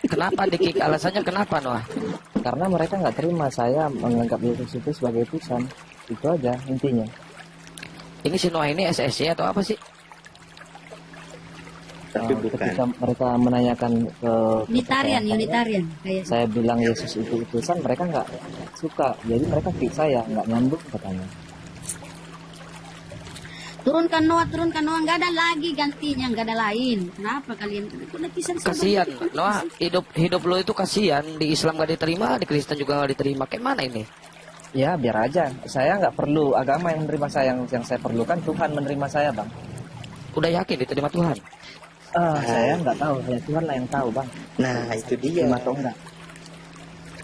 G: Kenapa dikik? Alasannya kenapa Noah?
C: Karena mereka nggak terima saya menganggap Yesus itu sebagai Tuhan. Itu aja intinya.
E: Ini si Noah ini SSC atau apa sih?
F: Tapi bukan.
C: Ketika mereka menanyakan ke
H: Unitarian kayak
C: saya bilang Yesus itu utusan, mereka nggak suka. Jadi mereka kick saya, nggak nyambung katanya.
H: turunkan Noah, nggak ada lagi gantinya, nggak ada lain. Kenapa kalian
E: Kasihan Noah, hidup lo itu kasihan. Di Islam gak diterima, di Kristen juga gak diterima. Kayak mana ini?
C: Ya biar aja. Saya nggak perlu agama yang menerima saya. Yang saya perlukan Tuhan menerima saya, Bang.
E: Udah yakin diterima Tuhan?
C: Saya nggak tahu. Ya Tuhan lah yang tahu, Bang.
F: Nah, itu dia.
C: Terima atau enggak.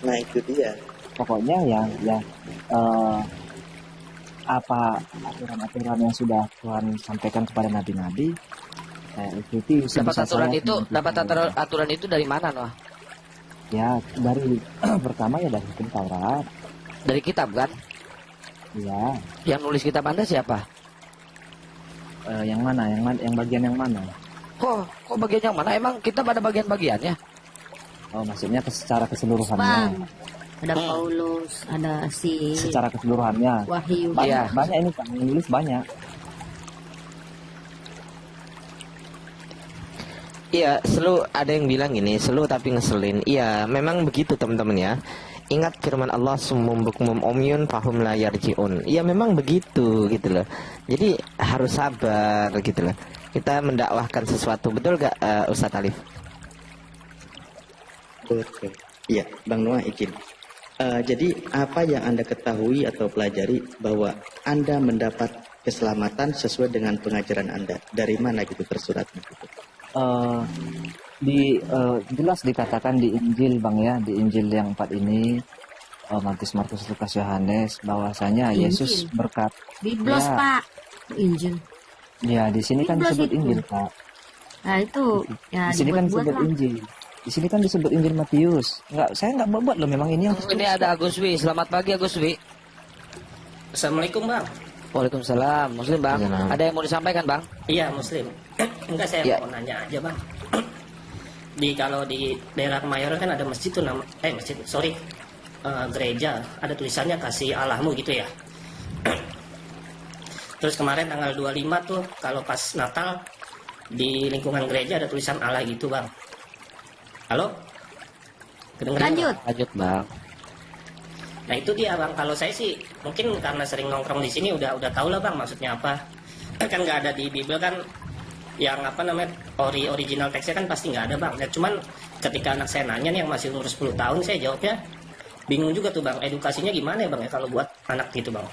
F: Nah, itu dia.
C: Pokoknya apa aturan-aturan yang sudah Tuhan sampaikan kepada nabi-nabi, saya ikuti.
E: Dapat aturan itu dari mana, Noah?
C: Ya dari pertama ya dari hukum Taurat.
E: Dari kitab kan?
C: Ya.
E: Yang nulis kitab Anda siapa?
C: Yang mana? Yang bagian yang mana?
E: Kok bagian yang mana? Emang kitab ada bagian-bagiannya?
C: Oh, maksudnya secara keseluruhannya.
H: Bang, ada Paulus, ada si
C: Secara keseluruhannya.
H: Wahyu.
C: Banyak ini Pak, nulis banyak.
E: Iya, selalu ada yang bilang gini, selalu tapi ngeselin. Iya, memang begitu teman-teman ya. Ingat firman Allah, summum bukmum umyun fahum la yarji'un. Iya, memang begitu gitu loh. Jadi harus sabar gitu loh. Kita mendakwahkan sesuatu, betul gak Ustadz Alif?
F: Betul. Iya, Bang Noah izin. Jadi apa yang Anda ketahui atau pelajari bahwa Anda mendapat keselamatan sesuai dengan pengajaran Anda? Dari mana gitu tersuratnya?
C: Jelas dikatakan di Injil, Bang ya, di Injil yang 4 ini, Matius, Markus, Lukas, Yohanes, bahwasanya Yesus berkat.
H: Biblos,
C: ya,
H: Pak. Injil.
C: Ya, di sini kan
H: Biblos
C: disebut
H: itu.
C: Injil, Pak.
H: Nah, itu ya
C: Di sini kan disebut
H: dibuat-buat lah.
C: Injil. Di sini kan disebut Injil Matius. Saya nggak buat loh, memang ini yang
E: Ini ada Agus Wi. Selamat pagi Agus Wi.
I: Assalamualaikum bang.
E: Waalaikumsalam. Muslim bang.
C: Waalaikumsalam.
E: Ada yang mau disampaikan bang?
I: Iya muslim. Enggak saya
E: Ya.
I: mau nanya aja bang. Kalau di daerah Kemayoran kan ada masjid tuh gereja ada tulisannya kasih Allahmu gitu ya. Terus kemarin tanggal 25 tuh kalau pas Natal di lingkungan gereja ada tulisan Allah gitu bang. Halo? Kedengeran,
H: Lanjut.
I: Bang?
E: Lanjut bang.
I: Nah itu dia bang. Kalau saya sih mungkin karena sering nongkrong di sini udah tahu lah bang maksudnya apa. Kan nggak ada di Bible kan yang apa namanya original teksnya kan pasti nggak ada bang. Ya, cuman ketika anak saya nanya nih yang masih umur 10 tahun saya jawabnya bingung juga tuh bang. Edukasinya gimana ya bang ya kalau buat anak gitu bang?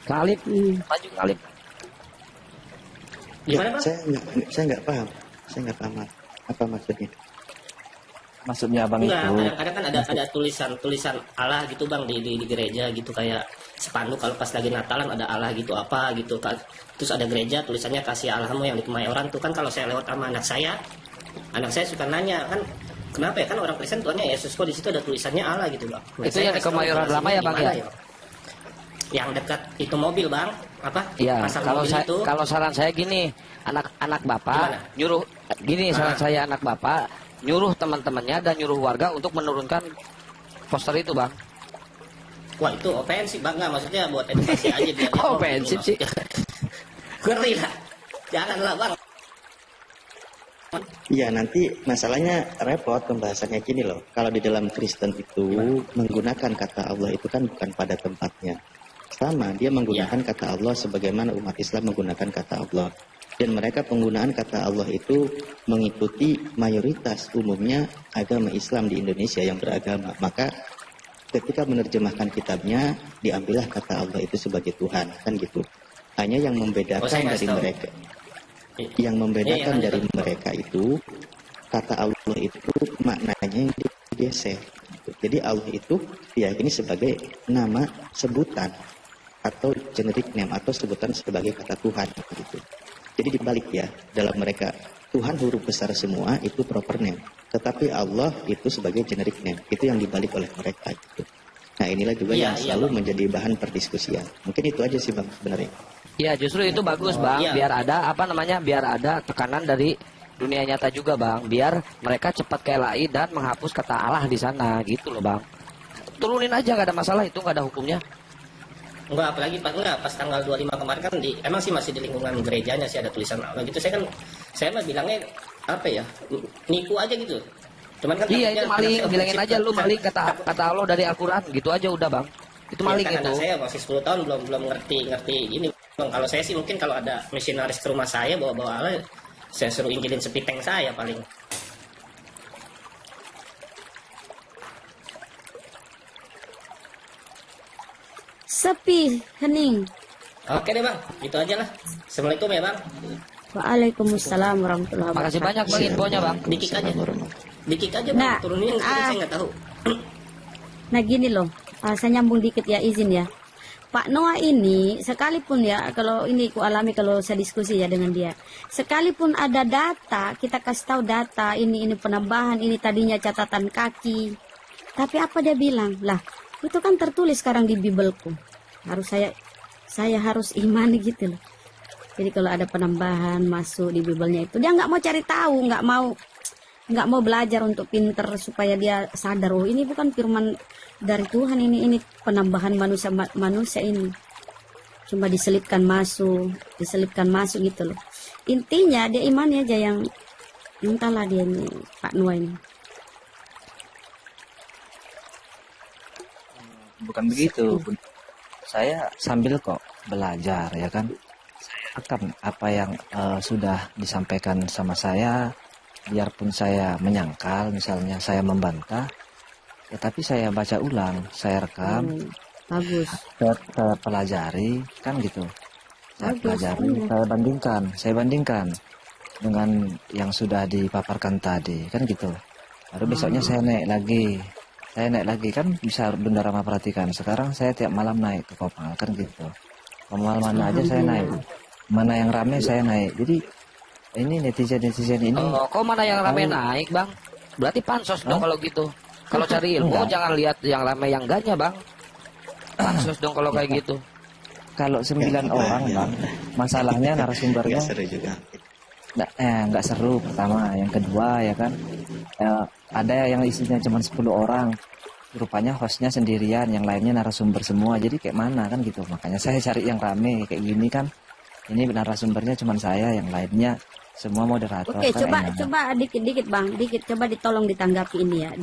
E: Kalip. Maju Kalip.
I: Gimana bang?
F: Saya nggak paham. Saya nggak paham apa maksudnya.
C: maksudnya Bang
I: Enggak,
C: itu.
I: kadang-kadang kan ada tulisan Allah gitu bang di gereja gitu kayak spanduk kalau pas lagi Natalan ada Allah gitu apa gitu kan. Terus ada gereja tulisannya kasih Allahmu yang di Kemayoran tuh kan kalau saya lewat sama anak saya suka nanya kan kenapa ya kan orang Kristen Tuhannya Yesus kok di situ ada tulisannya Allah gitu bang. Nah,
E: Itu
I: saya
E: yang di
I: kasih tahu
E: Kemayoran lama ya bang
I: gimana
E: ya?
I: Yang dekat itu mobil bang apa?
E: Iya,
I: Pasar
E: kalau
I: mobil
E: saya
I: itu.
E: kalau saran saya gini, anak bapak
I: Gimana?
E: nyuruh gini saran saya anak bapak nyuruh teman-temannya dan nyuruh warga untuk menurunkan poster itu bang.
I: Wah itu ofensif bang nggak maksudnya buat edukasi aja biar.
E: Kok ofensif sih?
I: Ngeri lah. Janganlah bang.
F: Ya nanti masalahnya repot pembahasannya gini loh. Kalau di dalam Kristen itu menggunakan kata Allah itu kan bukan pada tempatnya. Sama dia menggunakan kata Allah sebagaimana umat Islam menggunakan kata Allah. Dan mereka penggunaan kata Allah itu mengikuti mayoritas umumnya agama Islam di Indonesia yang beragama. Maka ketika menerjemahkan kitabnya diambillah kata Allah itu sebagai Tuhan kan gitu. Hanya yang membedakan
I: saya
F: dari
I: kasih tahu.
F: mereka. Yang membedakan
I: Iya,
F: dari
I: lanjut.
F: mereka itu kata Allah itu maknanya yang digeser. Jadi Allah itu diyakini sebagai nama sebutan atau generic name atau sebutan sebagai kata Tuhan gitu. Jadi dibalik ya dalam mereka Tuhan huruf besar semua itu proper name, tetapi Allah itu sebagai generic name itu yang dibalik oleh mereka gitu. Nah inilah juga
I: Iya,
F: yang
I: iya,
F: selalu
I: Bang.
F: menjadi bahan perdiskusian. Mungkin itu aja sih bang sebenarnya.
E: Iya justru itu bagus bang,
I: iya.
E: biar ada apa namanya biar ada tekanan dari
J: dunia nyata juga bang, biar mereka cepat kelai dan menghapus kata Allah di sana gitu loh bang. Turunin aja, nggak ada masalah, itu nggak ada hukumnya.
I: Enggak, apalagi pas tanggal 25 kemarin kan emang sih masih di lingkungan gerejanya sih ada tulisan Allah gitu. Saya mah bilangnya apa ya, nipu aja gitu. Cuman kan
J: iya itu maling, bilangin aja lu maling kata Allah dari Al-Quran gitu aja udah bang. Itu maling
I: kan
J: itu.
I: Saya masih 10 tahun belum ngerti ini. Bang, kalau saya sih mungkin kalau ada misionaris ke rumah saya bawa Allah, saya suruh injilin sepiteng saya paling.
H: Sepi, hening.
I: Oke deh bang, itu aja lah. Assalamualaikum ya bang.
H: Waalaikumsalam warahmatullahi wabarakatuh.
J: Makasih banyak bang infonya bang.
I: Dikik aja bang, turunin saya nggak tahu.
H: Nah gini loh, saya nyambung dikit ya, izin ya. Pak Noah ini sekalipun ya, kalau ini ku alami kalau saya diskusi ya dengan dia, sekalipun ada data, kita kasih tahu data ini penambahan, ini tadinya catatan kaki, tapi apa dia bilang lah, itu kan tertulis sekarang di Bibelku, harus saya harus imani gitu loh. Jadi kalau ada penambahan masuk di Bibelnya itu, dia nggak mau cari tahu, nggak mau belajar untuk pinter supaya dia sadar, oh ini bukan firman dari Tuhan, ini penambahan manusia ini cuma diselipkan masuk gitu loh. Intinya dia imani aja yang entahlah dia ini Pak Noah ini.
C: Bukan begitu, saya sambil kok belajar ya kan, saya akan apa yang sudah disampaikan sama saya, biarpun saya menyangkal misalnya, saya membantah ya, tapi saya baca ulang, saya rekam,
H: bagus,
C: saya pelajari kan gitu, saya pelajari, saya bandingkan dengan yang sudah dipaparkan tadi kan gitu, baru besoknya saya naik lagi kan, bisa Bunda Rama perhatikan sekarang saya tiap malam naik ke Kopal kan gitu, Kopal mana aja saya naik, mana yang rame saya naik. Jadi ini netizen ini
J: kok mana yang rame naik bang, berarti pansos dong kalau gitu. Kalau cari ilmu jangan lihat yang ramai yang enggaknya bang. Pansos dong kalau kayak gitu.
C: Kalau 9 orang bang, masalahnya narasumbernya nggak seru pertama, yang kedua ya kan, ada yang isinya cuma 10 orang, rupanya hostnya sendirian, yang lainnya narasumber semua, jadi kayak mana kan gitu. Makanya saya cari yang rame kayak gini kan, ini narasumbernya cuma saya, yang lainnya semua moderator.
H: Oke,
C: kan
H: coba dikit bang, coba ditolong ditanggapi ini ya,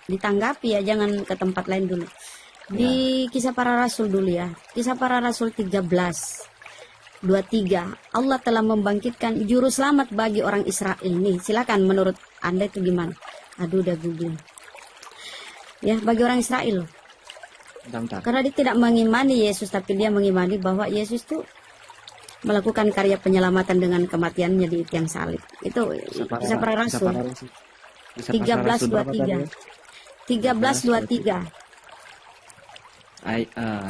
H: ditanggapi ya, jangan ke tempat lain dulu. Di Kisah Para Rasul dulu ya, Kisah Para Rasul 13:23, Allah telah membangkitkan juru selamat bagi orang Israel. Nih, silakan menurut Anda itu gimana? Aduh, udah googling. Ya, bagi orang Israel. Karena dia tidak mengimani Yesus, tapi dia mengimani bahwa Yesus itu melakukan karya penyelamatan dengan kematiannya di tiang salib. Itu Kisah Para Rasul 13:23. 13:23.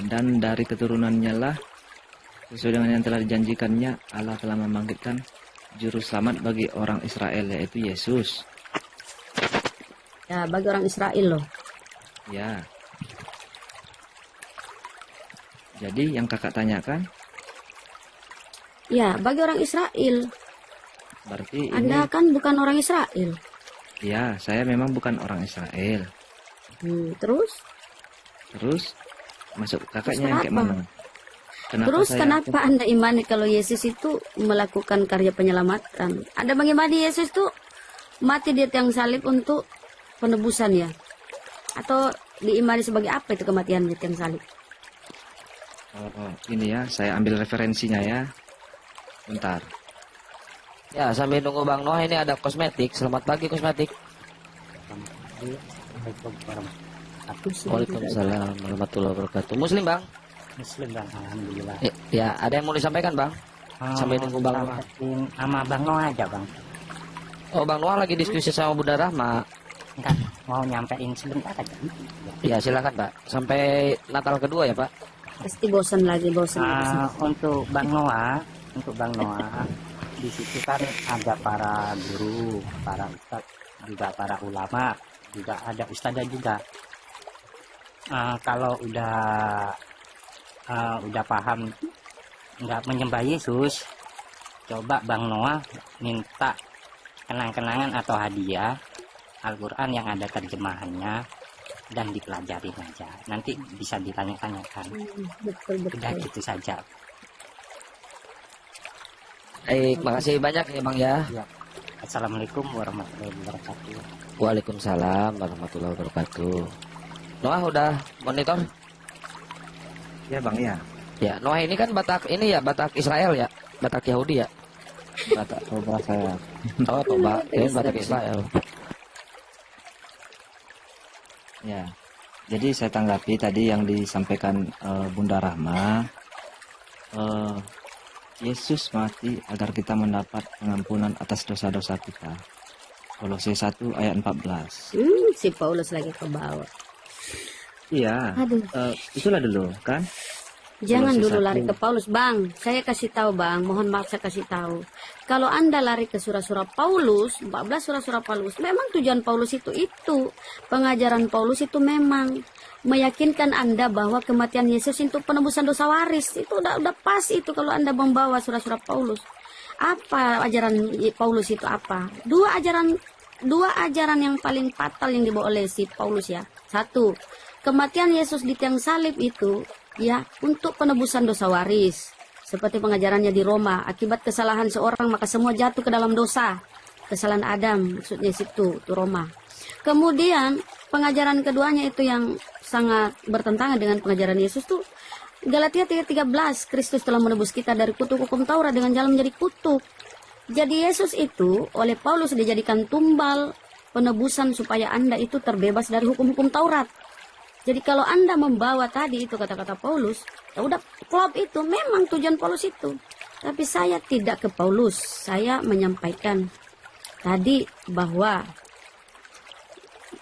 A: Dan dari keturunannya lah, sesuai dengan yang telah dijanjikannya, Allah telah membangkitkan juru selamat bagi orang Israel, yaitu Yesus.
H: Ya, bagi orang Israel loh.
A: Ya. Jadi yang kakak tanyakan?
H: Ya, bagi orang Israel.
A: Berarti
H: Anda kan bukan orang Israel.
A: Ya, saya memang bukan orang Israel.
H: Terus
A: masuk kakaknya yang kayak mana?
H: Kenapa Anda imani kalau Yesus itu melakukan karya penyelamatan? Anda mengimani Yesus itu mati di tiang salib untuk penebusan ya? Atau diimani sebagai apa itu kematian di tiang salib?
A: Ini ya, saya ambil referensinya ya. Bentar.
J: Ya, sambil nunggu Bang Noah, ini ada kosmetik. Selamat pagi kosmetik. Waalaikumsalam warahmatullahi wabarakatuh. Muslim Bang?
K: Muslim Bang, alhamdulillah.
J: Ya, ada yang mau disampaikan Bang? Sambil nunggu Bang Noah.
K: Sama Bang Noah aja Bang.
J: Oh, Bang Noah lagi diskusi sama Bunda Rahma.
K: Enggak, mau nyampein sebentar aja.
J: Ya, silakan Pak. Sampai Natal kedua ya Pak.
H: Pasti bosan lagi.
K: Untuk Bang Noah, di situ kan ada para guru, para ustadz, juga para ulama, juga ada ustadzah juga. Kalau udah paham nggak menyembah Yesus, Coba Bang Noah minta kenang-kenangan atau hadiah Al-Quran yang ada terjemahannya dan dipelajarin aja. Nanti bisa ditanya-tanyakan.
H: Betul.
K: Udah gitu saja.
J: Baik, makasih banyak ya Bang ya.
K: Ya. Assalamualaikum warahmatullahi wabarakatuh.
J: Waalaikumsalam warahmatullahi wabarakatuh. Noah udah monitor?
C: Ya Bang ya.
J: Ya, Noah ini kan Batak ini ya, Batak Israel ya, Batak Yahudi ya.
C: Batak Toba saya.
J: Oh, Toba, ini Batak Israel.
C: Ya. Jadi saya tanggapi tadi yang disampaikan Bunda Rahma. Yesus mati agar kita mendapat pengampunan atas dosa-dosa kita. Kolose 1 ayat 14.
H: Si Paulus lagi ke bawah.
C: Iya.
H: Aduh.
C: Itulah dulu kan.
H: Jangan
C: Kolose
H: dulu
C: 1.
H: lari ke Paulus, Bang. Saya kasih tahu, Bang. Mohon maaf saya kasih tahu. Kalau Anda lari ke surah-surah Paulus, 14 surah-surah Paulus, memang tujuan Paulus itu. Pengajaran Paulus itu memang meyakinkan Anda bahwa kematian Yesus itu penebusan dosa waris. Itu udah pas itu kalau Anda membawa surah-surah Paulus. Apa ajaran Paulus itu apa? Dua ajaran yang paling fatal yang dibawa oleh si Paulus ya. Satu, kematian Yesus di tiang salib itu ya untuk penebusan dosa waris. Seperti pengajarannya di Roma, akibat kesalahan seorang maka semua jatuh ke dalam dosa. Kesalahan Adam, maksudnya situ, itu Roma. Kemudian pengajaran keduanya itu yang sangat bertentangan dengan pengajaran Yesus tuh Galatia 3:13, Kristus telah menebus kita dari kutuk hukum Taurat dengan jalan menjadi kutuk. Jadi Yesus itu oleh Paulus dijadikan tumbal penebusan supaya Anda itu terbebas dari hukum-hukum Taurat. Jadi kalau Anda membawa tadi itu kata-kata Paulus, ya udah klop itu memang tujuan Paulus itu. Tapi saya tidak ke Paulus, saya menyampaikan tadi bahwa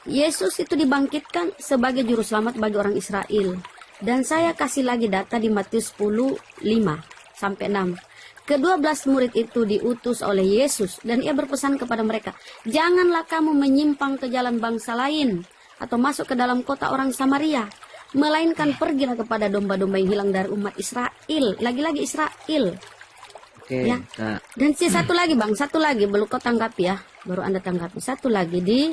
H: Yesus itu dibangkitkan sebagai juru selamat bagi orang Israel. Dan saya kasih lagi data di Matius 10:5-6. Ke-12 murid itu diutus oleh Yesus dan ia berpesan kepada mereka, janganlah kamu menyimpang ke jalan bangsa lain atau masuk ke dalam kota orang Samaria, melainkan pergilah kepada domba-domba yang hilang dari umat Israel. Lagi-lagi Israel.
C: Oke.
H: Ya. Dan satu lagi Bang, satu lagi belum kau tanggapi ya, baru Anda tanggapi. Satu lagi di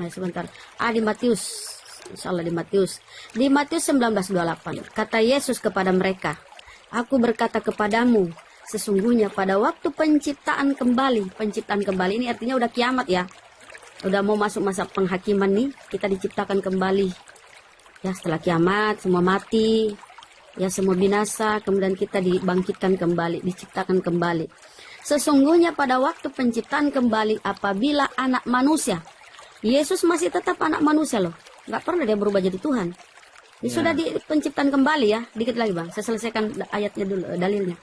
H: sebentar. Di Matius. Insyaallah di Matius. Di Matius 19:28. Kata Yesus kepada mereka, aku berkata kepadamu, sesungguhnya pada waktu penciptaan kembali ini artinya udah kiamat ya. Udah mau masuk masa penghakiman nih, kita diciptakan kembali. Ya setelah kiamat semua mati, ya semua binasa, kemudian kita dibangkitkan kembali, diciptakan kembali. Sesungguhnya pada waktu penciptaan kembali apabila anak manusia, Yesus masih tetap anak manusia loh, nggak pernah dia berubah jadi Tuhan. Dia sudah di penciptaan kembali ya. Dikit lagi Bang, saya selesaikan ayatnya dulu, dalilnya.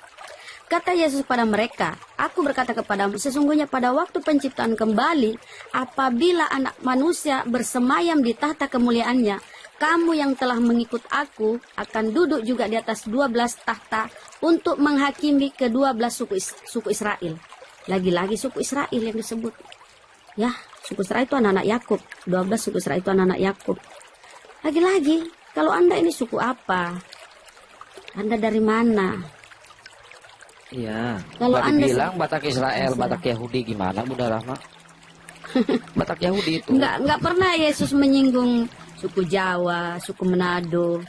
H: Kata Yesus pada mereka, aku berkata kepadamu, sesungguhnya pada waktu penciptaan kembali, apabila anak manusia bersemayam di tahta kemuliaannya, kamu yang telah mengikut aku akan duduk juga di atas 12 tahta untuk menghakimi ke-12 suku Israel. Lagi-lagi suku Israel yang disebut. Ya, suku Israel itu anak-anak Yakub. 12 suku Israel itu anak-anak Yakub. Lagi-lagi, kalau Anda ini suku apa? Anda dari mana?
J: Iya.
H: Kalau Anda
J: bilang Batak Israel, Batak Yahudi gimana Bunda Rahma? Batak Yahudi itu.
H: Enggak pernah Yesus menyinggung suku Jawa, suku Manado,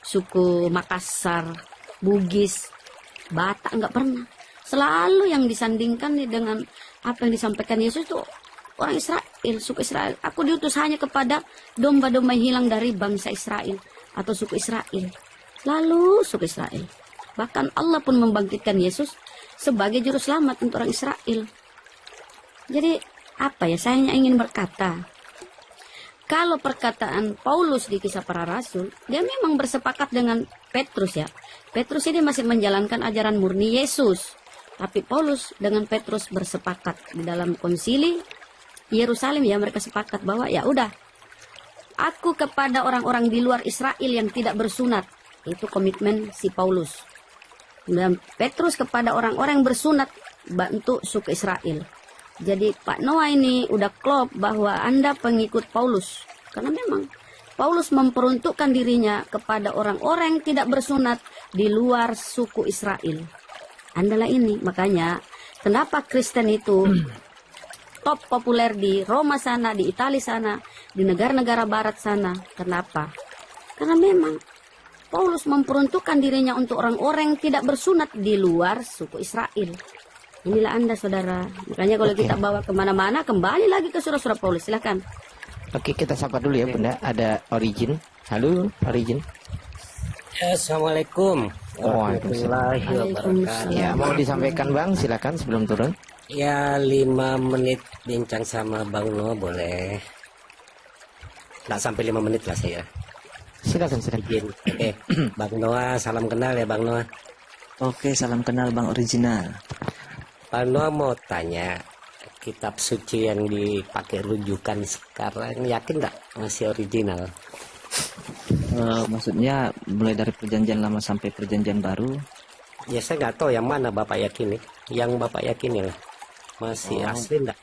H: suku Makassar, Bugis, Batak, enggak pernah. Selalu yang disandingkan nih dengan apa yang disampaikan Yesus itu orang Israel, suku Israel. Aku diutus hanya kepada domba-domba yang hilang dari bangsa Israel atau suku Israel. Lalu suku Israel. Bahkan Allah pun membangkitkan Yesus sebagai juru selamat untuk orang Israel. Jadi apa ya, saya hanya ingin berkata, kalau perkataan Paulus di Kisah Para Rasul, dia memang bersepakat dengan Petrus ya. Petrus ini masih menjalankan ajaran murni Yesus. Tapi Paulus dengan Petrus bersepakat di dalam konsili Yerusalem ya, mereka sepakat bahwa ya udah, aku kepada orang-orang di luar Israel yang tidak bersunat. Itu komitmen si Paulus. Dan Petrus kepada orang-orang yang bersunat bantu suku Israel. Jadi Pak Noah ini udah klop bahwa Anda pengikut Paulus. Karena memang Paulus memperuntukkan dirinya kepada orang-orang yang tidak bersunat di luar suku Israel. Andalah ini, makanya kenapa Kristen itu top populer di Roma sana, di Italia sana, di negara-negara barat sana. Kenapa? Karena memang Paulus memperuntukkan dirinya untuk orang-orang yang tidak bersunat di luar suku Israel. Inilah Anda, saudara. Makanya kalau kita bawa kemana-mana, kembali lagi ke surah-surah Paulus. Silakan.
E: Oke, kita sapa dulu ya Bunda. Ada Origin. Halo, Origin.
L: Assalamualaikum warahmatullahi wabarakatuh.
E: Ya, mau disampaikan Bang, silakan sebelum turun.
L: Ya, 5 menit bincang sama Bang Noah boleh? Nggak sampai 5 menit lah saya.
E: Silakan.
L: Oke, Bang Noah, salam kenal ya Bang Noah.
A: Oke, salam kenal Bang Original.
L: Bang Noah mau tanya, kitab suci yang dipakai rujukan sekarang yakin nggak masih original?
A: Maksudnya mulai dari perjanjian lama sampai perjanjian baru?
L: Ya saya nggak tahu yang mana Bapak yakini. Yang Bapak yakini lah. Masih asli nggak?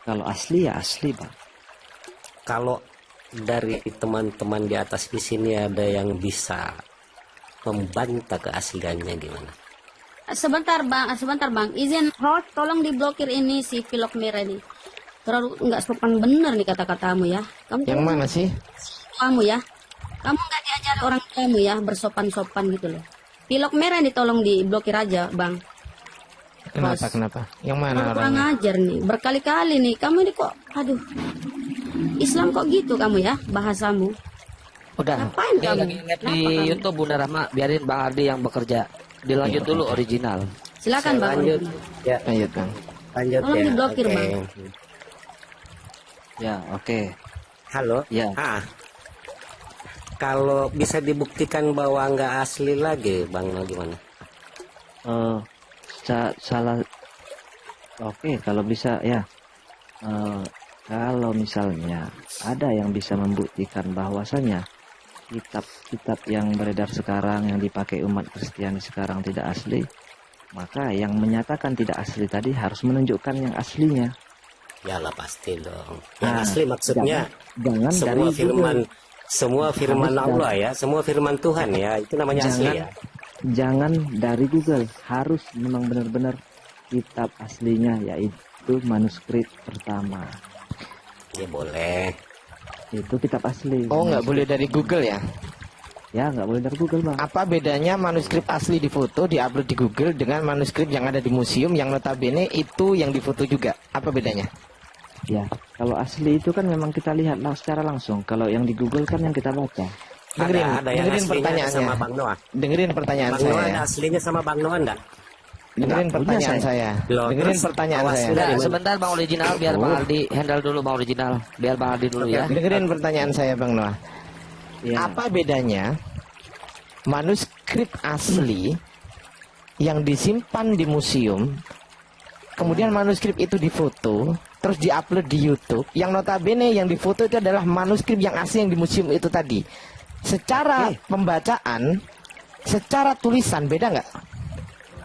A: Kalau asli ya asli Bang.
L: Kalau dari teman-teman di atas di sini ada yang bisa membantah keasliannya gimana?
H: Sebentar bang, izin host, tolong diblokir ini si Pilok Merah ini. Terlalu nggak sopan bener nih kata-katamu ya. Kamu
E: yang mana sih?
H: Kamu ya, kamu nggak diajar orang kamu ya bersopan-sopan gitu loh. Pilok Merah ini tolong diblokir aja bang.
E: Kenapa? Yang mana orangnya?
H: Kurang ajar nih, berkali-kali nih. Kamu ini kok, aduh, Islam kok gitu kamu ya bahasamu.
J: Udah,
H: Ngapain
J: dia
H: kamu?
J: lagi lihat di YouTube Bunda Rahma, biarin Bang Ardi yang bekerja. Dilanjut dulu Original.
H: Silakan Bang.
L: Lanjut. Ya.
E: Lanjut Bang.
L: Lanjut
H: tolong
L: ya.
H: diblokir
L: Oke.
H: Bang.
A: Ya, oke.
L: Halo.
A: Ya.
L: Kalau bisa dibuktikan bahwa nggak asli lagi, Bang, gimana?
A: Salah. Oke, kalau bisa ya. Kalau misalnya ada yang bisa membuktikan bahwasanya kitab-kitab yang beredar sekarang yang dipakai umat Kristiani sekarang tidak asli, maka yang menyatakan tidak asli tadi harus menunjukkan yang aslinya.
L: Yalah pasti dong. Yang asli maksudnya
A: jangan
L: semua
A: dari
L: firman
A: Google.
L: semua firman
A: Harus
L: Allah ya, semua firman Tuhan ya, itu namanya asli ya.
A: Jangan dari Google, harus memang benar-benar kitab aslinya, yaitu manuskrip pertama.
L: Ya boleh.
A: Itu kitab asli.
E: Oh, nggak boleh dari Google ya?
A: Ya, nggak boleh dari Google Bang.
E: Apa bedanya manuskrip asli di foto, diupload di Google dengan manuskrip yang ada di museum yang notabene itu yang difoto juga? Apa bedanya?
A: Ya, kalau asli itu kan memang kita lihat secara langsung. Kalau yang di Google kan yang kita baca.
L: Ada yang
E: dengerin
L: aslinya
E: pertanyaannya.
L: sama Bang Noah.
E: Dengerin pertanyaan
L: Bang Noah
E: saya.
L: ada aslinya sama Bang Noah enggak?
E: Dengerin pertanyaan saya.
L: Loh,
E: Dengerin
L: terus
E: pertanyaan
L: awas
E: saya.
L: sudah.
J: Nah, sebentar Bang Original, biar Bang Ardi handle dulu Bang Original. Biar Bang Ardi dulu ya.
E: Dengerin pertanyaan saya Bang Noah.
A: Ya.
E: Apa bedanya manuskrip asli yang disimpan di museum, kemudian manuskrip itu difoto, terus diupload di YouTube, yang notabene yang difoto itu adalah manuskrip yang asli yang di museum itu tadi. Secara pembacaan, secara tulisan beda nggak?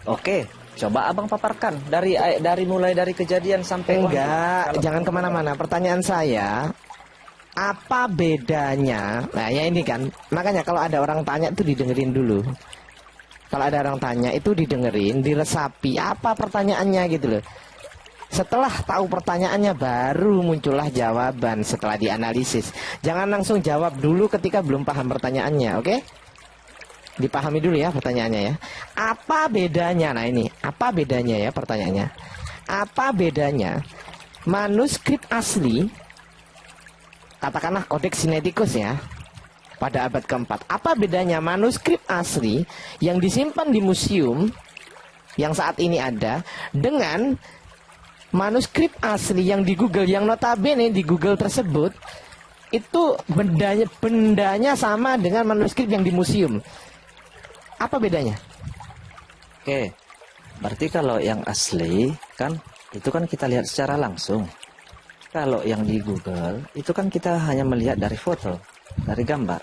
A: Oke, coba Abang paparkan dari mulai dari kejadian sampai
E: Enggak, jangan kemana-mana. Pertanyaan saya, apa bedanya? Nah ya ini kan, makanya kalau ada orang tanya itu didengerin dulu. Kalau ada orang tanya itu didengerin, diresapi apa pertanyaannya gitu loh. Setelah tahu pertanyaannya baru muncullah jawaban setelah dianalisis. Jangan langsung jawab dulu ketika belum paham pertanyaannya, oke? Dipahami dulu ya pertanyaannya ya. Apa bedanya? Nah ini, apa bedanya ya pertanyaannya? Apa bedanya manuskrip asli, katakanlah Codex Sinaiticus ya, pada abad keempat. Apa bedanya manuskrip asli yang disimpan di museum yang saat ini ada dengan manuskrip asli yang di Google, yang notabene di Google tersebut itu bendanya sama dengan manuskrip yang di museum? Apa bedanya?
A: Oke, berarti kalau yang asli kan itu kan kita lihat secara langsung. Kalau yang di Google itu kan kita hanya melihat dari foto, dari gambar.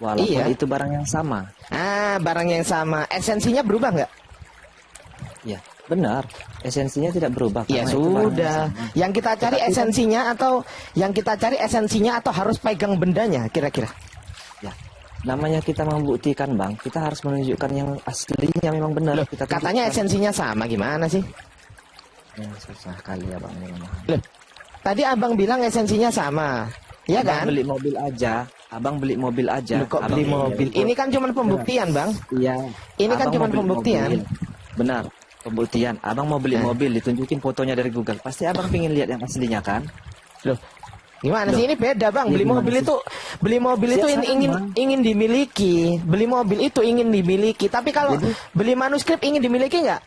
A: Walaupun itu barang yang sama.
E: Barang yang sama. Esensinya berubah nggak?
A: Ya, benar. Esensinya tidak berubah.
E: Ya
A: karena itu barang
E: sudah.
A: yang sama.
E: Yang kita cari
A: Tetapi
E: esensinya atau yang kita cari esensinya atau harus pegang bendanya kira-kira?
A: Ya.
C: namanya kita membuktikan bang, kita harus menunjukkan yang aslinya memang benar.
E: Loh,
C: Kita
E: katanya
C: tunjukkan.
E: esensinya sama, gimana sih?
C: Ya, susah kali ya bang.
E: Loh, tadi abang bilang esensinya sama, ya
C: Abang
E: kan?
C: beli mobil aja, abang beli mobil aja.
E: Loh, kok
C: Abang
E: beli mobil? Ini kan cuma pembuktian bang.
C: Iya.
E: Ini kan
C: Abang
E: cuma
C: mau beli
E: pembuktian.
C: mobil. Benar, pembuktian. Abang mau beli mobil, ditunjukin fotonya dari Google. Pasti abang pengen lihat yang aslinya kan?
E: Loh, gimana
C: Loh.
E: sih, ini beda bang?
C: Ini
E: Beli
C: gimana
E: mobil
C: sih?
E: itu, beli mobil itu
C: Siap
E: ingin
C: sama.
E: ingin dimiliki. Beli mobil itu ingin dimiliki. Tapi kalau
C: Jadi-
E: beli manuskrip ingin dimiliki nggak?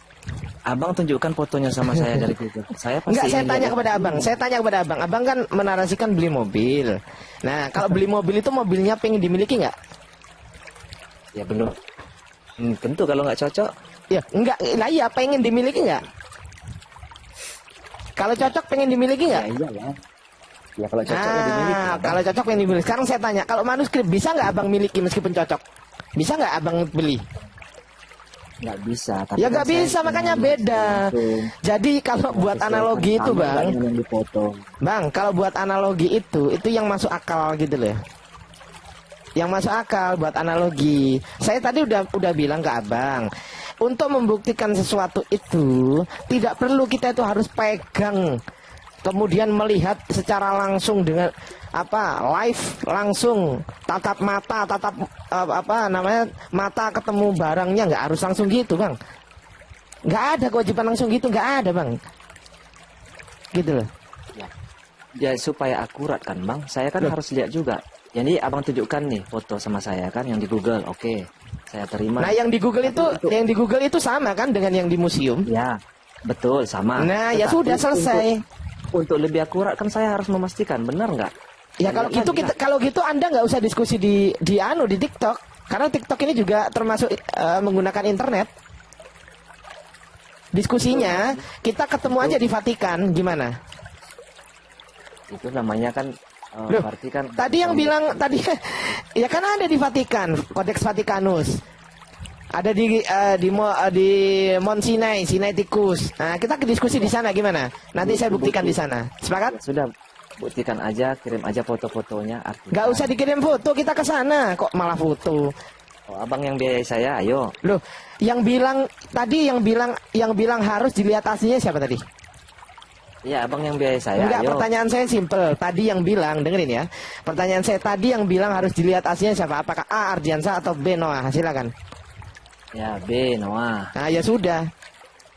C: Abang tunjukkan fotonya sama saya dari Google. Saya pasti
E: Enggak, saya
C: ingin
E: tanya
C: lihat
E: kepada
C: yang
E: abang.
C: aslinya.
E: Saya tanya kepada abang. Abang kan menarasikan beli mobil. Nah, kalau beli mobil itu mobilnya pengen dimiliki nggak?
C: Ya belum. Tentu kalau nggak cocok.
E: Ya, enggak. Lah iya, pengen dimiliki nggak? Kalau cocok pengen dimiliki nggak?
C: Ya iya ya. Ya kalau cocok ya dimiliki. Abang.
E: Kalau cocok pengen dimiliki. Sekarang saya tanya, kalau manuskrip bisa nggak abang miliki meskipun cocok? Bisa nggak abang beli?
C: Nggak bisa. Tapi
E: Ya
C: kan
E: nggak
C: saya
E: bisa, makanya
C: pengen
E: beda.
C: langsung
E: Jadi kalau buat
C: sesuaikan
E: analogi itu
C: sama
E: bang,
C: dengan yang dipotong.
E: bang, kalau buat analogi itu yang masuk akal gitu loh. Yang masuk akal buat analogi. Saya tadi udah bilang ke abang, untuk membuktikan sesuatu itu tidak perlu kita itu harus pegang, kemudian melihat secara langsung dengan live langsung, tatap mata, mata ketemu barangnya, nggak harus langsung gitu bang. Nggak ada kewajiban langsung gitu, nggak ada bang. Gitu loh.
C: Ya supaya akurat kan bang. Saya kan harus lihat juga. Jadi abang tunjukkan nih foto sama saya kan yang di Google. Oke, saya terima.
E: Nah yang di Google itu sama kan dengan yang di museum?
C: Ya, betul sama.
E: Nah ya
C: Tetapi
E: sudah selesai.
C: Untuk lebih akurat kan saya harus memastikan benar nggak?
E: Ya kalau gitu kalau gitu Anda nggak usah diskusi di TikTok, karena TikTok ini juga termasuk menggunakan internet. Diskusinya kita ketemu aja di Vatikan, gimana?
C: Itu namanya kan
E: Loh,
C: berarti kan
E: tadi yang bilang tadi ya kan ada di Vatikan, Codex Vaticanus. Ada di Mount Sinai, Sinaiticus. Nah, kita diskusi di sana gimana? Nanti saya buktikan di sana. Sepakat?
C: Sudah, buktikan aja, kirim aja foto-fotonya.
E: Nggak usah dikirim foto, kita ke sana. Kok malah foto?
C: Oh, abang yang biayai saya, ayo.
E: Loh, yang bilang harus dilihat aslinya siapa tadi?
C: Iya, abang yang biayai saya.
E: Enggak,
C: ayo.
E: pertanyaan saya simple. Tadi yang bilang, dengerin ya. Pertanyaan saya tadi yang bilang harus dilihat aslinya siapa? Apakah A. Ardiansa atau B. Noah? Silakan.
C: Ya, B. Noah.
E: Nah, ya sudah.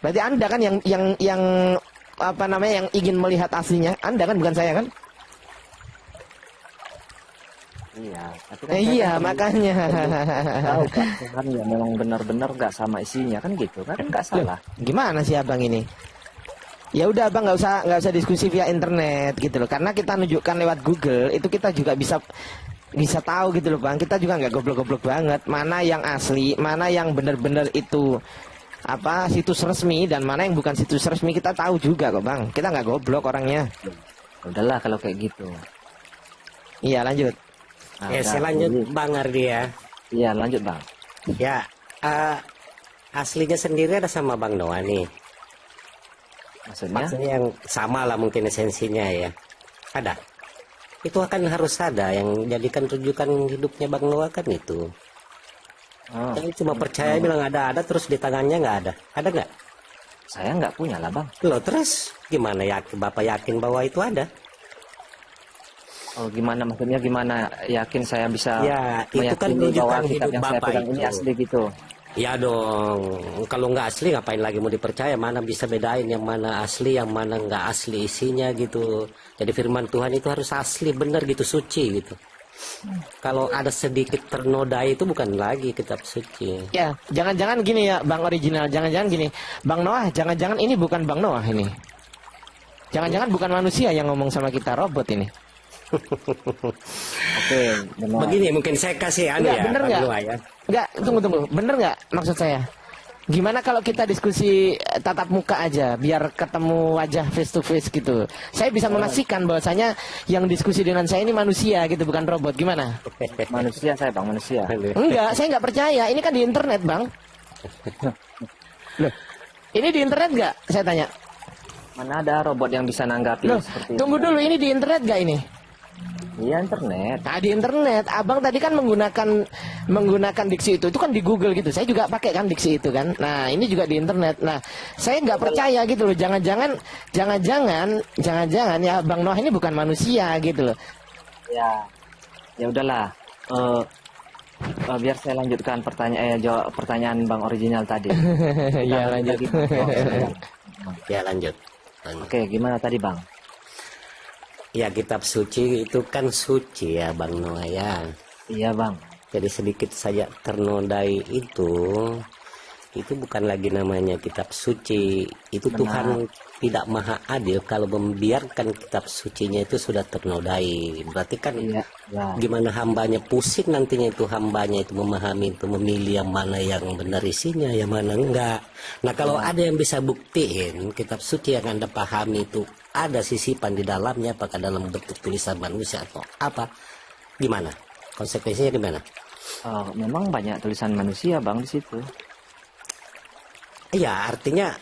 E: Berarti Anda kan yang yang ingin melihat aslinya. Anda kan, bukan saya kan?
C: Iya, tapi
E: Iya, makanya.
C: Tahu kan ya memang benar-benar nggak sama isinya kan gitu kan nggak salah.
E: Gimana sih abang ini? Ya udah abang nggak usah diskusi via internet gitu loh, karena kita nunjukkan lewat Google itu kita juga bisa tahu gitu loh bang. Kita juga nggak goblok-goblok banget mana yang asli, mana yang benar-benar itu situs resmi dan mana yang bukan situs resmi, kita tahu juga kok bang. Kita nggak goblok orangnya.
C: Udahlah kalau kayak gitu.
E: Iya lanjut.
L: Ya saya lanjut Bang Ardi ya.
C: Iya lanjut bang.
L: Ya aslinya sendiri ada sama Bang Noah nih. Maksudnya yang sama lah mungkin esensinya ya. Ada. Itu akan harus ada yang jadikan rujukan hidupnya Bang Noah kan itu. Yang cuma percaya bilang ada terus di tangannya nggak ada. Ada nggak?
C: Saya nggak punya lah bang.
L: Loh terus gimana Bapak yakin bahwa itu ada?
C: Oh gimana maksudnya gimana yakin saya bisa
L: Ya itu kan
C: meyakini bahwa
L: rujukan
C: kitab
L: hidup
C: yang saya
L: Bapak
C: pegang ini
L: itu.
C: asli gitu.
L: Ya dong, kalau nggak asli ngapain lagi mau dipercaya? Mana bisa bedain yang mana asli, yang mana nggak asli isinya gitu. Jadi firman Tuhan itu harus asli, benar gitu, suci gitu. Kalau ada sedikit ternodai itu bukan lagi kitab suci.
E: Ya jangan-jangan gini ya bang original, jangan-jangan gini Bang Noah, jangan-jangan ini bukan Bang Noah ini. Jangan-jangan bukan manusia yang ngomong sama kita, robot ini.
C: Oke, benar.
L: Begini mungkin saya kasih
E: Enggak,
L: ya,
E: bener
L: Bang
E: nggak?
L: Noah ya.
E: Enggak, tunggu. Bener nggak maksud saya? Gimana kalau kita diskusi tatap muka aja, biar ketemu wajah face to face gitu. Saya bisa memastikan bahwasanya yang diskusi dengan saya ini manusia gitu, bukan robot. Gimana?
C: Manusia saya bang, manusia.
E: Enggak, saya nggak percaya. Ini kan di internet bang. Loh, ini di internet nggak? Saya tanya.
C: Mana ada robot yang bisa nanggapi
E: Loh,
C: seperti
E: tunggu
C: itu?
E: dulu, ini di internet nggak ini?
C: Iya, internet.
E: Nah, di internet, abang tadi kan menggunakan diksi itu kan di Google gitu. Saya juga pakai kan diksi itu kan. Nah, ini juga di internet. Nah, saya nggak percaya gitu loh. Jangan-jangan ya Bang Noah ini bukan manusia gitu loh.
C: Ya udahlah. Biar saya lanjutkan jawab pertanyaan Bang Original tadi.
E: Ya lanjut.
L: Ya lanjut.
C: Oke, gimana tadi Bang?
L: Ya kitab suci itu kan suci ya Bang Noah ya.
C: Iya Bang.
L: Jadi sedikit saja ternodai itu bukan lagi namanya kitab suci. Itu
C: Benar.
L: Tuhan tidak maha adil kalau membiarkan kitab sucinya itu sudah ternodai. Berarti kan gimana hambanya pusing nantinya itu hambanya itu memahami itu memilih yang mana yang benar isinya, yang mana enggak. Nah kalau ada yang bisa buktiin kitab suci yang Anda pahami itu ada sisipan di dalamnya, apakah dalam bentuk tulisan manusia atau apa, gimana? Konsekuensinya gimana?
C: Memang banyak tulisan manusia Bang di situ.
L: Iya, artinya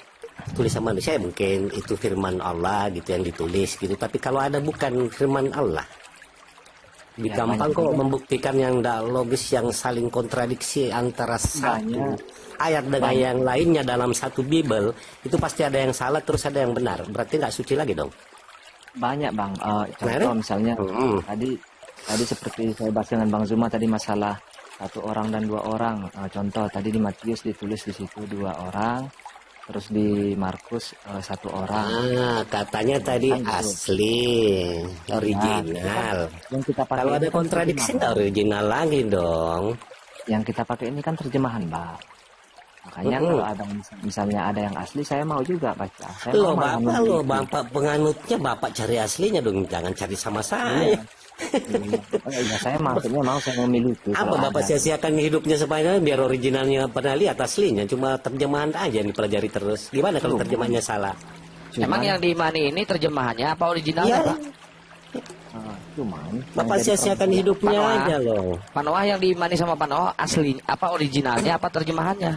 L: tulisan manusia ya mungkin itu firman Allah gitu yang ditulis gitu. Tapi kalau ada bukan firman Allah, gampang kok membuktikan yang tidak logis, yang saling kontradiksi antara satu ayat dengan yang lainnya dalam satu Bible, itu pasti ada yang salah terus ada yang benar. Berarti nggak suci lagi dong?
C: Banyak Bang. Contoh misalnya tadi seperti saya bahas dengan Bang Zuma tadi masalah 1 orang dan 2 orang. Contoh tadi di Matius ditulis di situ 2 orang, terus di Markus 1 orang.
L: Katanya tadi asli, original.
C: Yang kita pakai
L: kalau ada kontradiksi nggak original lagi dong.
C: Yang kita pakai ini kan terjemahan Bang. Makanya kalau ada misalnya ada yang asli, saya mau juga baca.
L: Bapak penganutnya, Bapak cari aslinya dong, jangan cari sama saya.
C: Saya maksudnya saya memiliki.
L: Apa Bapak sia-siakan hidupnya supaya biar originalnya pernah lihat aslinya, cuma terjemahan aja yang dipelajari terus. Gimana kalau terjemahannya salah?
J: Emang yang diimani ini terjemahannya apa originalnya Pak?
L: Bapak sia-siakan hidupnya aja loh.
J: Pak Noah yang diimani sama Pak Noah asli apa originalnya apa terjemahannya?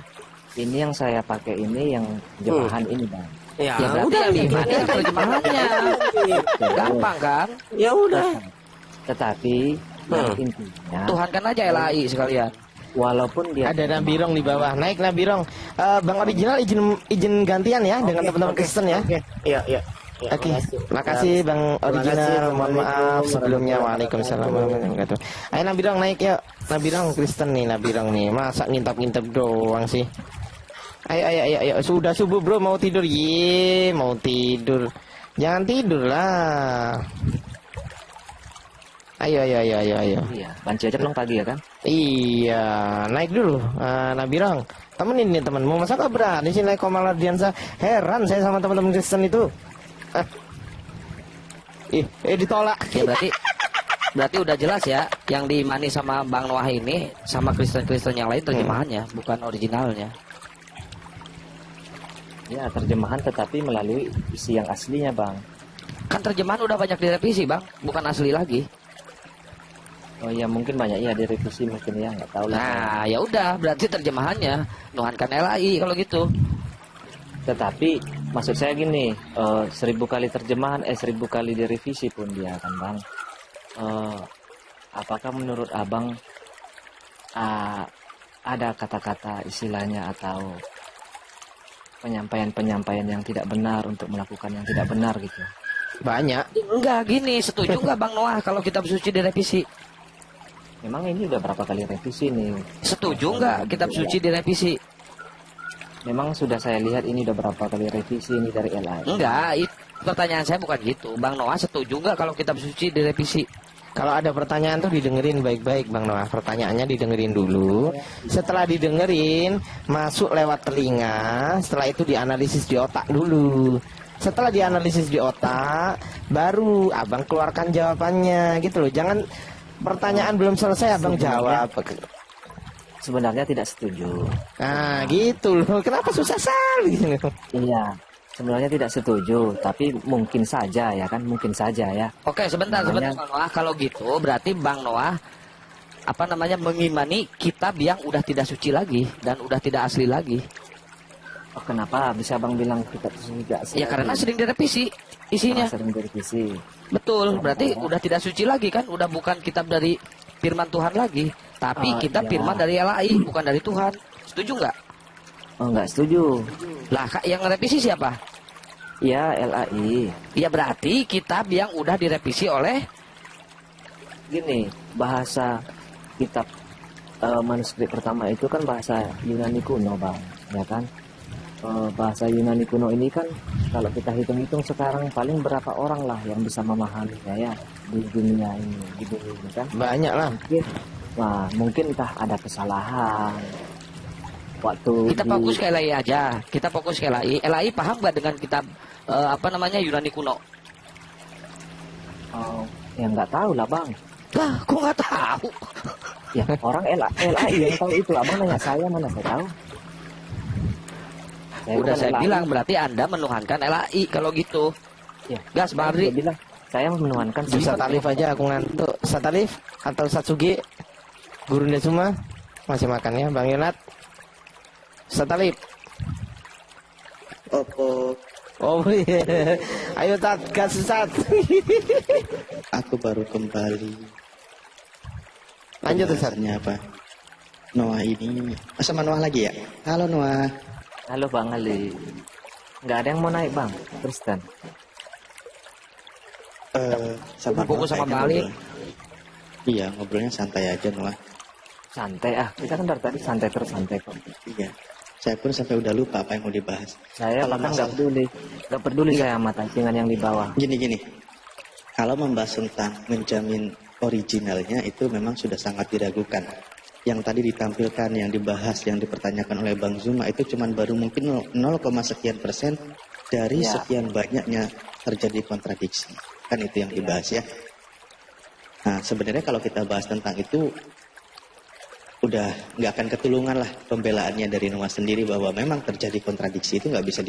C: Ini yang saya pakai ini yang terjemahan ini Bang.
J: Ya berarti yang diimani terjemahannya. Gampang kan?
L: Ya udah.
C: Tetapi intinya
J: Tuhan kan aja LAI sekalian.
C: Walaupun dia
E: ada Nabirong di bawah, naik Nabirong. Bang Original izin gantian ya dengan teman-teman Kristen ya.
L: Iya.
E: Oke, makasih Bang Original. Mohon maaf sebelumnya. Waalaikumsalam warahmatullahi wabarakatuh. Ayo Nabirong naik yuk. Nabirong Kristen nih, Nabirong nih. Masa ngintap-ngintap doang sih. Ayo. Sudah subuh bro, mau tidur. Mau tidur. Jangan tidur lah. Ayo.
C: Iya, banci aja dong pagi ya kan?
E: Iya, naik dulu. Nabirong, temenin nih temenmu. Masa gak berani sih naik Komal Ardiansa? Heran saya sama teman-teman Kristen itu. Ditolak.
J: Ya berarti udah jelas ya, yang diimani sama Bang Noah ini sama Kristen-Kristen yang lain terjemahannya, bukan originalnya.
C: Ya, terjemahan tetapi melalui isi yang aslinya Bang.
J: Kan terjemahan udah banyak direvisi Bang, bukan asli lagi.
C: Oh ya mungkin banyak ya direvisi mungkin ya, nggak tahu lah.
J: Nah ya udah, berarti terjemahannya Tuhan kan LAI kalau gitu.
C: Tetapi maksud saya gini, 1000 kali terjemahan, 1000 kali direvisi pun dia kan Bang. Apakah menurut Abang ada kata-kata istilahnya atau penyampaian yang tidak benar untuk melakukan yang tidak benar gitu?
E: Banyak.
J: Enggak gini, setuju nggak Bang Noah kalau kitab suci direvisi?
C: Memang ini udah berapa kali revisi nih?
J: Setuju nggak kitab suci direvisi?
C: Memang sudah saya lihat ini udah berapa kali revisi ini dari LAI.
J: Enggak, pertanyaan saya bukan gitu. Bang Noah setuju nggak kalau kitab suci direvisi?
E: Kalau ada pertanyaan tuh didengerin baik-baik Bang Noah. Pertanyaannya didengerin dulu. Setelah didengerin, masuk lewat telinga. Setelah itu dianalisis di otak dulu. Setelah dianalisis di otak, baru Abang keluarkan jawabannya gitu loh. Jangan pertanyaan belum selesai Abang jawab.
C: Sebenarnya tidak setuju.
E: Nah gitu loh. Kenapa susah sekali?
C: Iya. Sebenarnya tidak setuju, tapi mungkin saja ya kan, mungkin saja ya.
J: Oke, sebentar Bang Noah. Kalau gitu berarti Bang Noah mengimani kitab yang udah tidak suci lagi dan udah tidak asli lagi.
C: Oh, kenapa bisa Bang bilang kitab suci tidak asli?
J: Ya karena sering direvisi. isinya.
C: Sering direvisi.
J: Betul, berarti udah tidak suci lagi kan? Udah bukan kitab dari firman Tuhan lagi, tapi kitab
C: iya.
J: firman dari LAI, bukan dari Tuhan. Setuju nggak?
C: Oh, nggak setuju.
J: Lah, yang revisi siapa?
C: Ya, LAI.
J: Ya berarti kitab yang udah direvisi oleh
C: Gini, bahasa kitab manuskrip pertama itu kan bahasa Yunani kuno, Bang, ya kan? Bahasa Yunani kuno ini kan kalau kita hitung-hitung sekarang paling berapa orang lah yang bisa memahaminya ya di dunia ini, di dunia ini kan?
E: Banyak lah.
C: Mungkin entah ada kesalahan waktu
J: kita fokus ke LAI aja. Kita fokus ke LAI. LAI paham nggak dengan kitab Yunani kuno?
C: Ya nggak tahu lah, Bang.
J: Lah, kok nggak tahu?
C: Ya orang LAI yang tahu itu. Abang nanya saya, mana saya tahu.
J: Udah saya bilang berarti Anda menuhankan LAI kalau gitu.
C: Ya,
J: gas Bang Adri.
C: bilang saya menuhankan
E: Ustaz Alif aja aku ngantuk. Ustaz Alif atau Ustaz Sugi, gurunya semua masih makan ya, Bang Yonat. Ustaz Alif. Oh iya. Ayo Tat, gas Ustaz.
F: Aku baru kembali.
E: Lanjut Ustaz.
F: Apa? Noah ini sama Noah lagi ya? Halo Noah.
C: Halo Bang Ali. Nggak ada yang mau naik, Bang, Kristen.
F: Sama
J: Fokus sama Bang Ali.
F: Iya, ngobrolnya santai aja Noah.
C: Santai kita kan dari tadi santai terus santai kok.
F: Iya. Saya pun sampai udah lupa apa yang mau dibahas.
C: Saya bahkan nggak peduli saya sama tancingan yang di bawah.
F: Gini. Kalau membahas tentang menjamin originalnya itu memang sudah sangat diragukan. Yang tadi ditampilkan, yang dibahas, yang dipertanyakan oleh Bang Zuma itu cuma baru mungkin 0, sekian% dari sekian banyaknya terjadi kontradiksi. Kan itu yang dibahas ya. Nah sebenarnya kalau kita bahas tentang itu udah nggak akan ketulungan lah pembelaannya dari Noah sendiri bahwa memang terjadi kontradiksi itu nggak bisa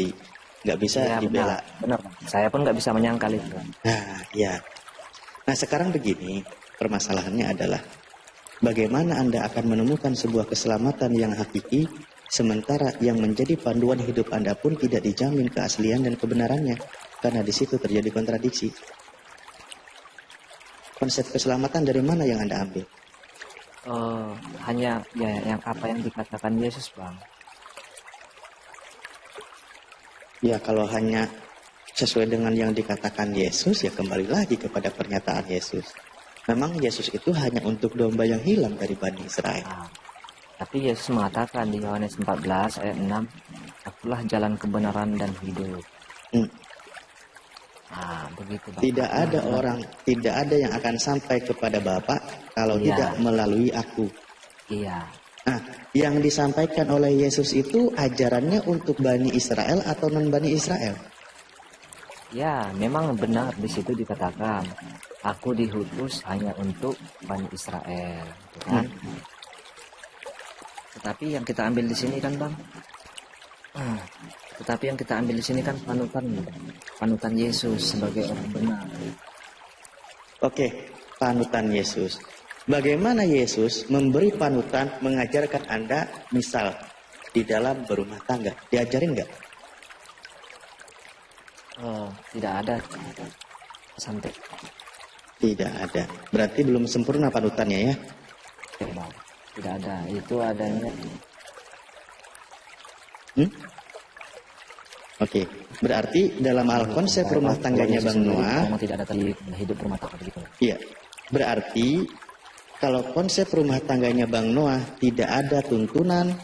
F: dibela.
C: Benar. Saya pun nggak bisa menyangkal itu.
F: Nah ya. Nah sekarang begini, permasalahannya adalah bagaimana Anda akan menemukan sebuah keselamatan yang hakiki sementara yang menjadi panduan hidup Anda pun tidak dijamin keaslian dan kebenarannya karena di situ terjadi kontradiksi. Konsep keselamatan dari mana yang Anda ambil?
C: Hanya ya yang apa yang dikatakan Yesus, Bang.
F: Ya kalau hanya sesuai dengan yang dikatakan Yesus ya kembali lagi kepada pernyataan Yesus. Memang Yesus itu hanya untuk domba yang hilang dari Bani Israel.
C: Tapi Yesus mengatakan di Yohanes 14 ayat 6, akulah jalan kebenaran dan hidup. Begitu, Bang. Tidak ada yang akan sampai kepada Bapa kalau tidak melalui aku. Iya.
F: Nah, yang disampaikan oleh Yesus itu ajarannya untuk Bani Israel atau non Bani Israel?
C: Ya, memang benar di situ dikatakan, aku diutus hanya untuk Bani Israel, kan? Tetapi yang kita ambil di sini kan, Bang. Tetapi yang kita ambil di sini kan panutan Yesus sebagai orang benar.
F: Oke, panutan Yesus. Bagaimana Yesus memberi panutan mengajarkan Anda misal di dalam berumah tangga? Diajarin nggak?
C: Tidak ada. Santai.
F: Tidak ada. Berarti belum sempurna panutannya ya?
C: Tidak ada. Itu adanya.
F: Oke, berarti dalam hal konsep rumah tangganya Bang Noah,
C: tidak ada tali hidup rumah tangga begitu.
F: Iya, berarti kalau konsep rumah tangganya Bang Noah tidak ada tuntunan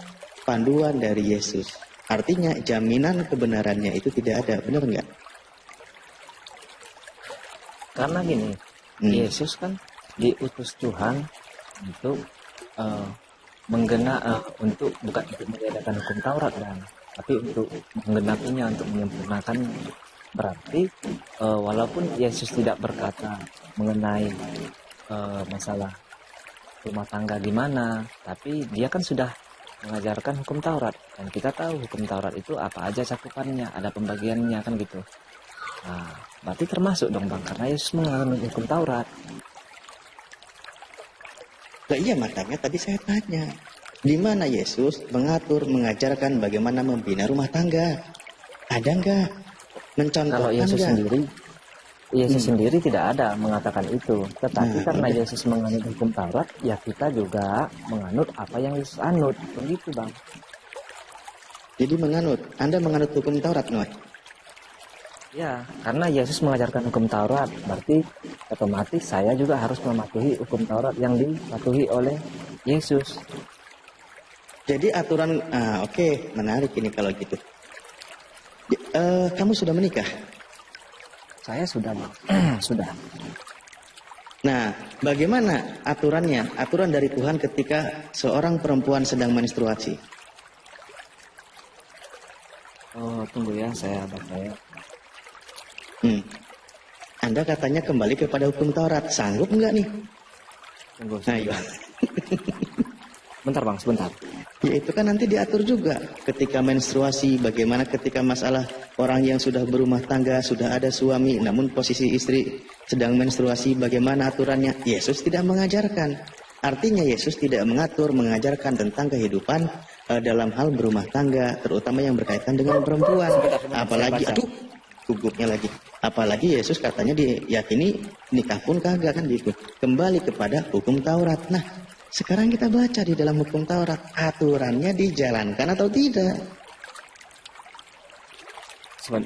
F: panduan dari Yesus, artinya jaminan kebenarannya itu tidak ada, benar nggak?
C: Karena gini, Yesus kan diutus Tuhan untuk untuk bukan untuk mengadakan hukum Taurat tapi untuk menggenapinya, untuk menyempurnakan. Berarti walaupun Yesus tidak berkata mengenai masalah rumah tangga gimana, tapi dia kan sudah mengajarkan hukum Taurat, dan kita tahu hukum Taurat itu apa aja cakupannya, ada pembagiannya kan gitu. Nah, berarti termasuk dong Bang, karena Yesus mengajarkan hukum Taurat.
F: Nah, iya, makanya tadi saya tanya, di mana Yesus mengajarkan bagaimana membina rumah tangga? Ada nggak? Mencontohkan
C: Kalau Yesus
F: nggak?
C: sendiri, Yesus sendiri tidak ada mengatakan itu. Tetapi karena Yesus menganut hukum Taurat, ya kita juga menganut apa yang Yesus anut. Begitu, Bang.
F: Jadi Anda menganut hukum Taurat, Noah?
C: Ya, karena Yesus mengajarkan hukum Taurat, berarti otomatis saya juga harus mematuhi hukum Taurat yang dipatuhi oleh Yesus.
F: Jadi aturan, oke, menarik ini kalau gitu. Kamu sudah menikah?
C: Saya sudah, sudah.
F: Nah, bagaimana aturannya? Aturan dari Tuhan ketika seorang perempuan sedang menstruasi.
C: Oh, tunggu ya, saya baca ya.
F: Anda katanya kembali kepada hukum Taurat. Sanggup enggak nih?
C: Tunggu,
F: Ayo.
C: Bentar, Bang, sebentar.
F: Ya itu kan nanti diatur juga ketika menstruasi, bagaimana ketika masalah orang yang sudah berumah tangga, sudah ada suami, namun posisi istri sedang menstruasi, bagaimana aturannya? Yesus tidak mengajarkan. Artinya Yesus tidak mengajarkan tentang kehidupan dalam hal berumah tangga, terutama yang berkaitan dengan perempuan. Apalagi, aduh, gugupnya lagi. Apalagi Yesus katanya diyakini nikah pun kagak kan gitu. Kembali kepada hukum Taurat. Nah, sekarang kita baca di dalam hukum Taurat, aturannya dijalankan atau tidak?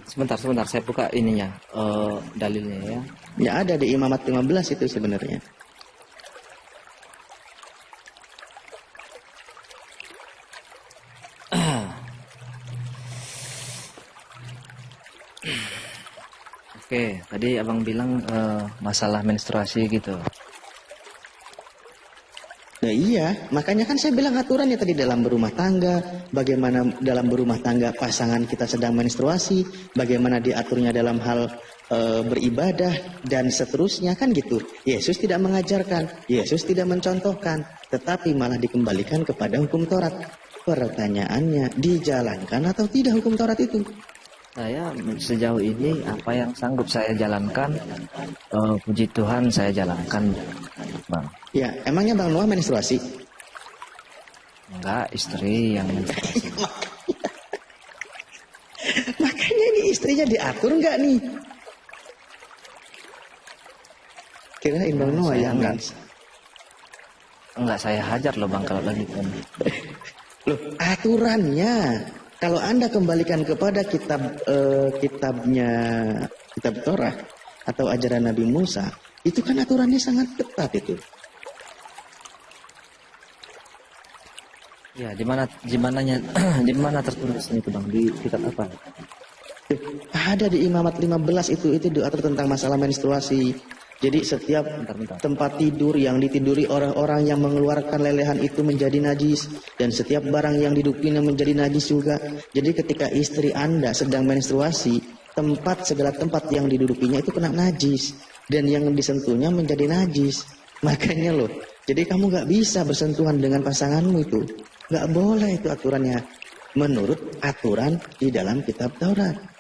C: Sebentar, saya buka ininya, dalilnya ya.
F: Ya ada di Imamat 15 itu sebenarnya.
C: Oke, tadi abang bilang masalah menstruasi gitu.
F: Nah iya, makanya kan saya bilang aturannya tadi dalam berumah tangga, bagaimana dalam berumah tangga pasangan kita sedang menstruasi, bagaimana diaturnya dalam hal beribadah, dan seterusnya kan gitu. Yesus tidak mengajarkan, Yesus tidak mencontohkan, tetapi malah dikembalikan kepada hukum Taurat. Pertanyaannya, dijalankan atau tidak hukum Taurat itu?
C: Saya sejauh ini apa yang sanggup saya jalankan, puji Tuhan saya jalankan, Bang.
F: Ya, emangnya Bang Noah menstruasi?
C: Enggak, istri yang menstruasi.
F: Makanya ini istrinya diatur enggak nih? Kirain Bang Noah yang
C: enggak saya hajar loh Bang kalau lagi kan.
F: Loh, aturannya kalau Anda kembalikan kepada kitabnya Torah atau ajaran Nabi Musa, itu kan aturannya sangat ketat itu.
C: Ya, di mana tertulis ini Bang, di kitab apa?
F: Ada di Imamat 15 itu diatur tentang masalah menstruasi. Jadi setiap tempat tidur yang ditiduri orang-orang yang mengeluarkan lelehan itu menjadi najis, dan setiap barang yang didudukinya menjadi najis juga. Jadi ketika istri Anda sedang menstruasi, segala tempat yang didudukinya itu kena najis, dan yang disentuhnya menjadi najis. Makanya loh, jadi kamu nggak bisa bersentuhan dengan pasanganmu itu, nggak boleh itu aturannya menurut aturan di dalam kitab Taurat.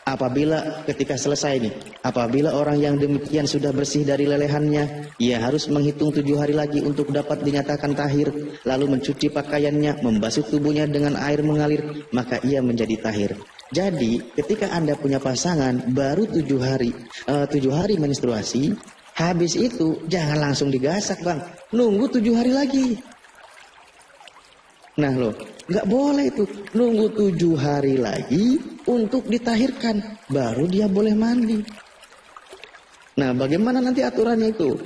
F: Apabila ketika selesai nih, apabila orang yang demikian sudah bersih dari lelehannya, ia harus menghitung 7 hari lagi untuk dapat dinyatakan tahir, lalu mencuci pakaiannya, membasuh tubuhnya dengan air mengalir, maka ia menjadi tahir. Jadi ketika Anda punya pasangan baru 7 hari menstruasi, habis itu jangan langsung digasak Bang, nunggu 7 hari lagi. Nah loh, nggak boleh itu, nunggu 7 hari lagi untuk ditahirkan, baru dia boleh mandi. Nah bagaimana nanti aturannya itu?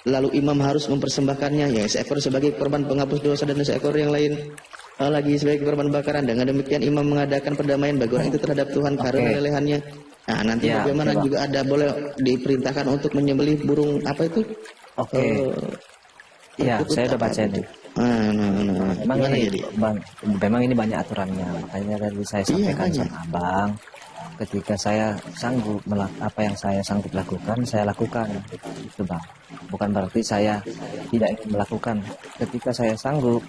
F: Lalu imam harus mempersembahkannya, ya seekor sebagai korban penghapus dosa dan seekor yang lain lagi sebagai korban bakaran. Dengan demikian imam mengadakan perdamaian bagi orang itu terhadap Tuhan karena lelehannya. Nah nanti ya, bagaimana juga ada boleh diperintahkan untuk menyembelih burung apa itu?
C: Iya, saya udah baca ini. Memang ini banyak aturannya, makanya tadi saya sampaikan sama Abang, ketika saya sanggup apa yang saya sanggup lakukan, saya lakukan, itu Bang. Bukan berarti saya tidak ingin melakukan. Ketika saya sanggup.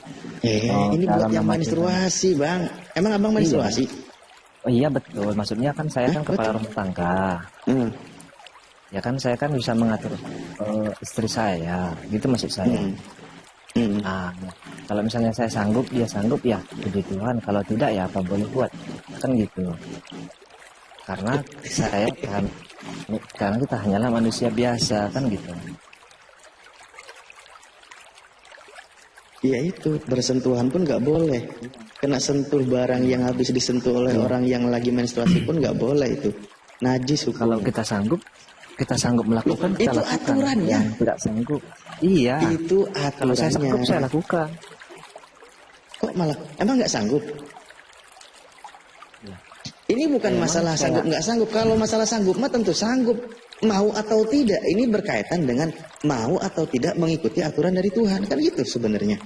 F: Ini buat yang menstruasi Bang. Emang Abang menstruasi?
C: Oh iya betul. Maksudnya kan saya kan kepala rumah tangga. Ya kan saya kan bisa mengatur istri saya, gitu maksud saya. Nah, kalau misalnya saya sanggup, dia sanggup ya puji Tuhan. Kalau tidak ya apa boleh buat, kan gitu. Karena karena kita hanyalah manusia biasa kan gitu.
F: Ya itu, bersentuhan pun nggak boleh. Kena sentuh barang yang habis disentuh oleh orang yang lagi menstruasi pun nggak boleh itu. Najis hukum.
C: Kalau kita sanggup melakukan, kita
F: itu
C: lakukan.
F: aturannya.
C: Yang tidak sanggup, iya.
F: Itu
C: Kalau saya
F: aturannya.
C: sanggup, saya lakukan.
F: Kok malah, emang nggak sanggup? Ini bukan
C: Ya,
F: masalah
C: emang
F: sanggup nggak sanggup. Kalau masalah sanggup mah tentu sanggup. Mau atau tidak, ini berkaitan dengan mau atau tidak mengikuti aturan dari Tuhan. Kan gitu sebenarnya.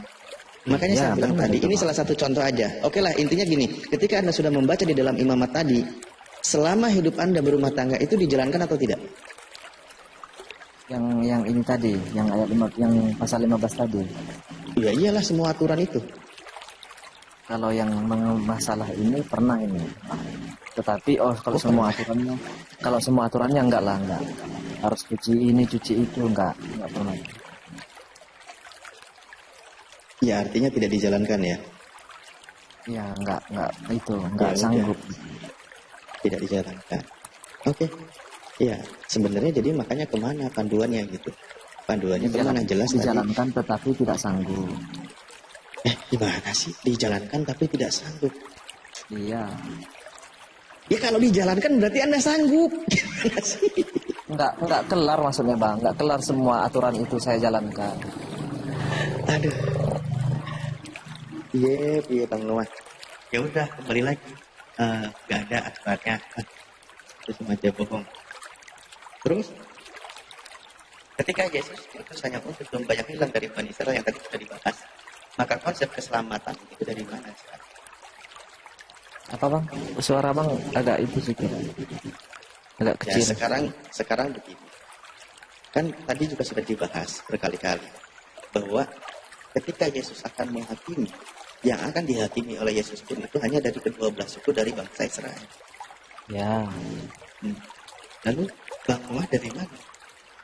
F: Makanya
C: Ya,
F: saya bilang
C: benar
F: tadi,
C: itu,
F: ini
C: Pak.
F: salah satu contoh aja. Oke lah, intinya gini. Ketika Anda sudah membaca di dalam imamat tadi, selama hidup Anda berumah tangga itu dijalankan atau tidak?
C: Yang ini tadi, yang ayat 5, yang pasal 15 tadi.
F: Ya iyalah semua aturan itu.
C: Kalau yang masalah ini pernah ini. Tetapi kalau semua aturannya enggak lah, enggak. Harus cuci ini, cuci itu, enggak pernah.
F: Ya artinya tidak dijalankan ya.
C: Ya, enggak
F: Ya,
C: sanggup.
F: Tidak dijalankan. Oke. Ya, sebenarnya jadi makanya kemana panduannya gitu. Panduannya kemana jelas tadi.
C: Dijalankan tetapi tidak sanggup.
F: Gimana sih? Dijalankan tapi tidak sanggup.
C: Iya.
F: Ya kalau dijalankan berarti Anda sanggup. Gimana sih?
C: Enggak kelar maksudnya Bang. Enggak kelar semua aturan itu saya jalankan.
F: Aduh. Iya Bang Noah. Ya udah kembali lagi. Gak ada aturannya. Itu cuma aja bohong. Terus ketika Yesus itu hanya untuk domba yang hilang dari Bani Israel yang tadi sudah dibahas, maka konsep keselamatan itu dari mana?
C: Apa Bang? Suara Bang agak itu sih kira. Agak
F: Ya,
C: kecil.
F: sekarang begini. Kan tadi juga sudah dibahas berkali-kali bahwa ketika Yesus akan menghakimi, yang akan dihakimi oleh Yesus pun itu hanya dari ke-12 suku dari bangsa Israel.
C: Ya.
F: Lalu Bang Noah dari mana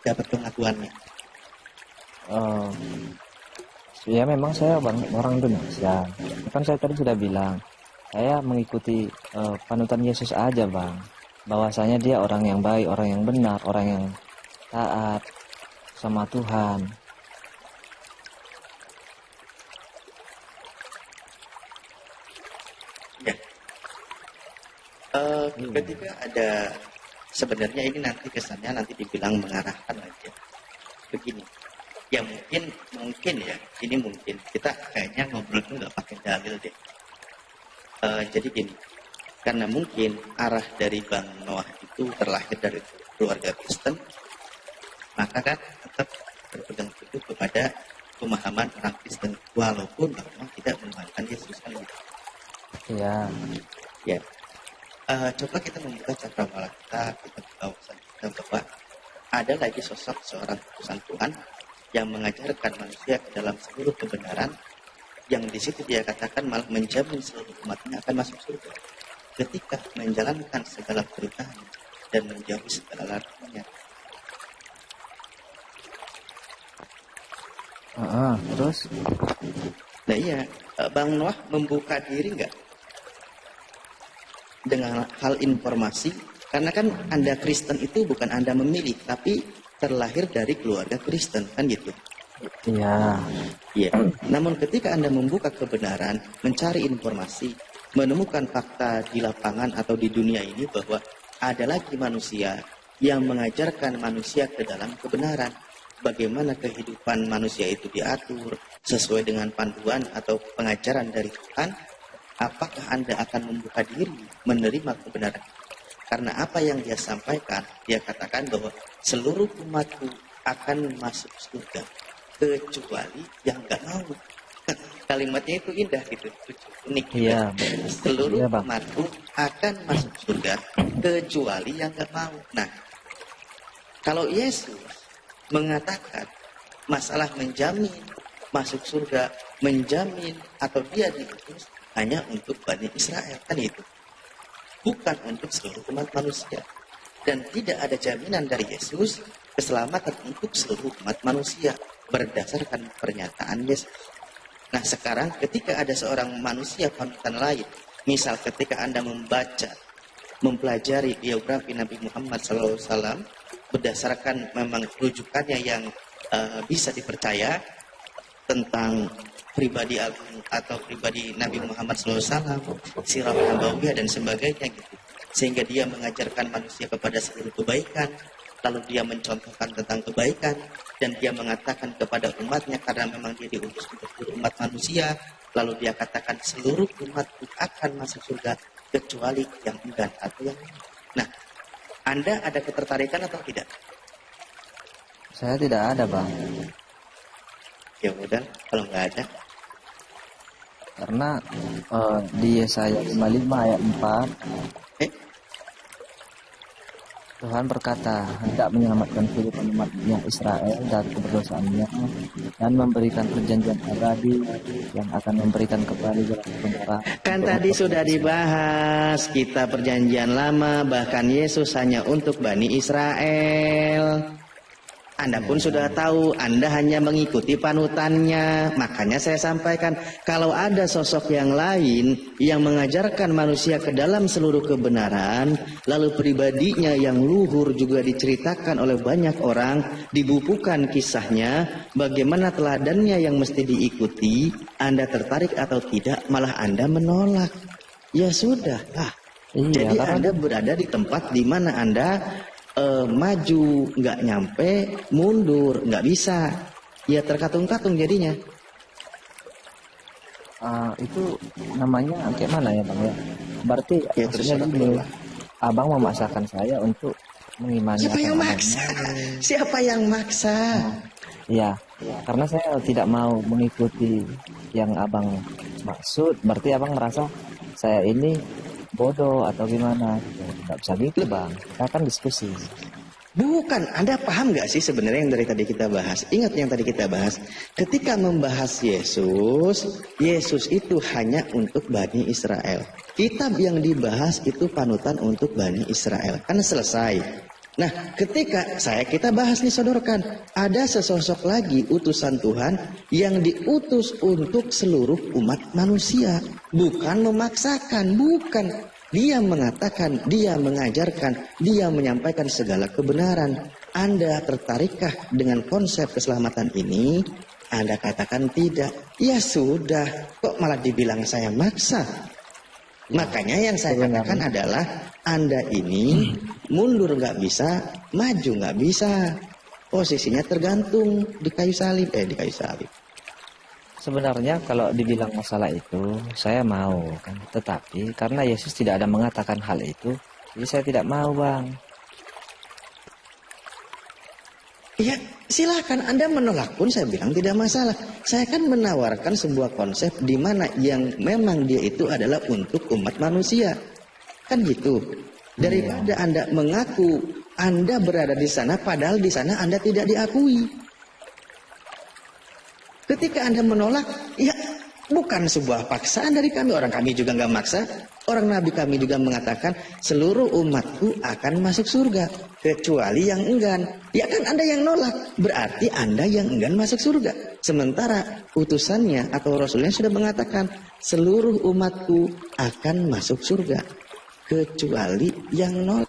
F: dapat pengakuannya?
C: Ya memang saya orang Indonesia. Kan saya tadi sudah bilang, saya mengikuti panutan Yesus aja Bang. Bahwasanya dia orang yang baik, orang yang benar, orang yang taat sama Tuhan.
F: Ya. Ketika ada sebenarnya ini nanti kesannya nanti dibilang mengarahkan aja. Begini. Ya mungkin ya, ini mungkin kita kayaknya ngobrol itu nggak pakai dalil deh. Jadi gini, karena mungkin arah dari Bang Noah itu terlahir dari keluarga Kristen, maka kan tetap berpegang teguh kepada pemahaman orang Kristen, walaupun Bang Noah tidak menuhankan Yesus kan gitu.
C: Ya.
F: Ya. Coba kita membuka cakrawala kita buka wawasan kita bahwa ada lagi sosok seorang utusan Tuhan yang mengajarkan manusia ke dalam seluruh kebenaran, yang di situ dia katakan malah menjamin seluruh umatnya akan masuk surga ketika menjalankan segala perintahnya dan menjauhi segala larangannya.
C: Terus?
F: Nah iya, Bang Noah membuka diri nggak dengan hal informasi? Karena kan Anda Kristen itu bukan Anda memilih, tapi terlahir dari keluarga Kristen, kan gitu.
C: Iya.
F: Iya. Namun ketika Anda membuka kebenaran, mencari informasi, menemukan fakta di lapangan atau di dunia ini bahwa ada lagi manusia yang mengajarkan manusia ke dalam kebenaran. Bagaimana kehidupan manusia itu diatur sesuai dengan panduan atau pengajaran dari Tuhan, apakah Anda akan membuka diri menerima kebenaran? Karena apa yang dia sampaikan, dia katakan bahwa seluruh umatku akan masuk surga, kecuali yang nggak mau. Kalimatnya itu indah gitu, unik.
C: Iya.
F: Seluruh
C: Iya, Bang.
F: umatku akan masuk surga, kecuali yang nggak mau. Nah, kalau Yesus mengatakan masalah menjamin masuk surga, menjamin atau dia diutus hanya untuk Bani Israel, kan itu. Bukan untuk seluruh umat manusia. Dan tidak ada jaminan dari Yesus keselamatan untuk seluruh umat manusia berdasarkan pernyataan Yesus. Nah sekarang ketika ada seorang manusia panutan lain, misal ketika Anda membaca mempelajari biografi Nabi Muhammad SAW berdasarkan memang rujukannya yang bisa dipercaya tentang pribadi agung atau pribadi Nabi Muhammad SAW, sirah nabawiyah dan sebagainya gitu. Sehingga dia mengajarkan manusia kepada seluruh kebaikan, lalu dia mencontohkan tentang kebaikan, dan dia mengatakan kepada umatnya karena memang dia diutus untuk seluruh umat manusia, lalu dia katakan seluruh umatku akan masuk surga kecuali yang enggan atau yang ingin. Nah, Anda ada ketertarikan atau tidak?
C: Saya tidak ada, Bang.
F: Ya udah, kalau nggak ada.
C: Karena di Yesaya 55 ayat 4 Tuhan berkata, hendak menyelamatkan seluruh umatnya Israel dari keberdosaannya dan memberikan perjanjian abadi yang akan memberikan kembali jalan kebenaran.
F: Kan tadi sudah dibahas kita perjanjian lama, bahkan Yesus hanya untuk Bani Israel. Anda pun sudah tahu, Anda hanya mengikuti panutannya. Makanya saya sampaikan, kalau ada sosok yang lain yang mengajarkan manusia ke dalam seluruh kebenaran, lalu pribadinya yang luhur juga diceritakan oleh banyak orang, dibukukan kisahnya, bagaimana teladannya yang mesti diikuti, Anda tertarik atau tidak, malah Anda menolak. Ya sudah, jadi Anda berada di tempat di mana Anda maju nggak nyampe, mundur nggak bisa, ya terkatung-katung jadinya.
C: Itu namanya kayak mana ya, Bang ya? Berarti
F: ya,
C: maksudnya gini, Abang memaksakan saya untuk mengimani.
F: Siapa yang maksa? Siapa yang maksa?
C: Ya, karena saya tidak mau mengikuti yang Abang maksud. Berarti Abang merasa saya ini bodoh atau gimana? Nggak bisa gitu, Bang. Kita kan diskusi.
F: Bukan, Anda paham nggak sih sebenarnya yang dari tadi kita bahas? Ingat yang tadi kita bahas, ketika membahas Yesus, Yesus itu hanya untuk Bani Israel. Kitab yang dibahas itu panutan untuk Bani Israel. Kan selesai. Nah, ketika kita bahas nih, sodorkan, ada sesosok lagi utusan Tuhan yang diutus untuk seluruh umat manusia. Bukan memaksakan, bukan. Dia mengatakan, dia mengajarkan, dia menyampaikan segala kebenaran. Anda tertarikkah dengan konsep keselamatan ini? Anda katakan tidak. Ya sudah, kok malah dibilang saya maksa? Makanya yang saya katakan adalah Anda ini mundur nggak bisa, maju nggak bisa. Posisinya tergantung di kayu salib.
C: Sebenarnya kalau dibilang masalah itu, saya mau kan. Tetapi karena Yesus tidak ada mengatakan hal itu, jadi saya tidak mau, Bang.
F: Ya, silakan Anda menolak pun saya bilang tidak masalah. Saya kan menawarkan sebuah konsep di mana yang memang dia itu adalah untuk umat manusia. Kan gitu. Daripada Anda mengaku Anda berada di sana padahal di sana Anda tidak diakui. Ketika Anda menolak, ya bukan sebuah paksaan dari kami. Orang kami juga nggak maksa. Orang Nabi kami juga mengatakan seluruh umatku akan masuk surga kecuali yang enggan. Ya kan Anda yang nolak, berarti Anda yang enggan masuk surga. Sementara utusannya atau Rasulnya sudah mengatakan seluruh umatku akan masuk surga kecuali yang nolak.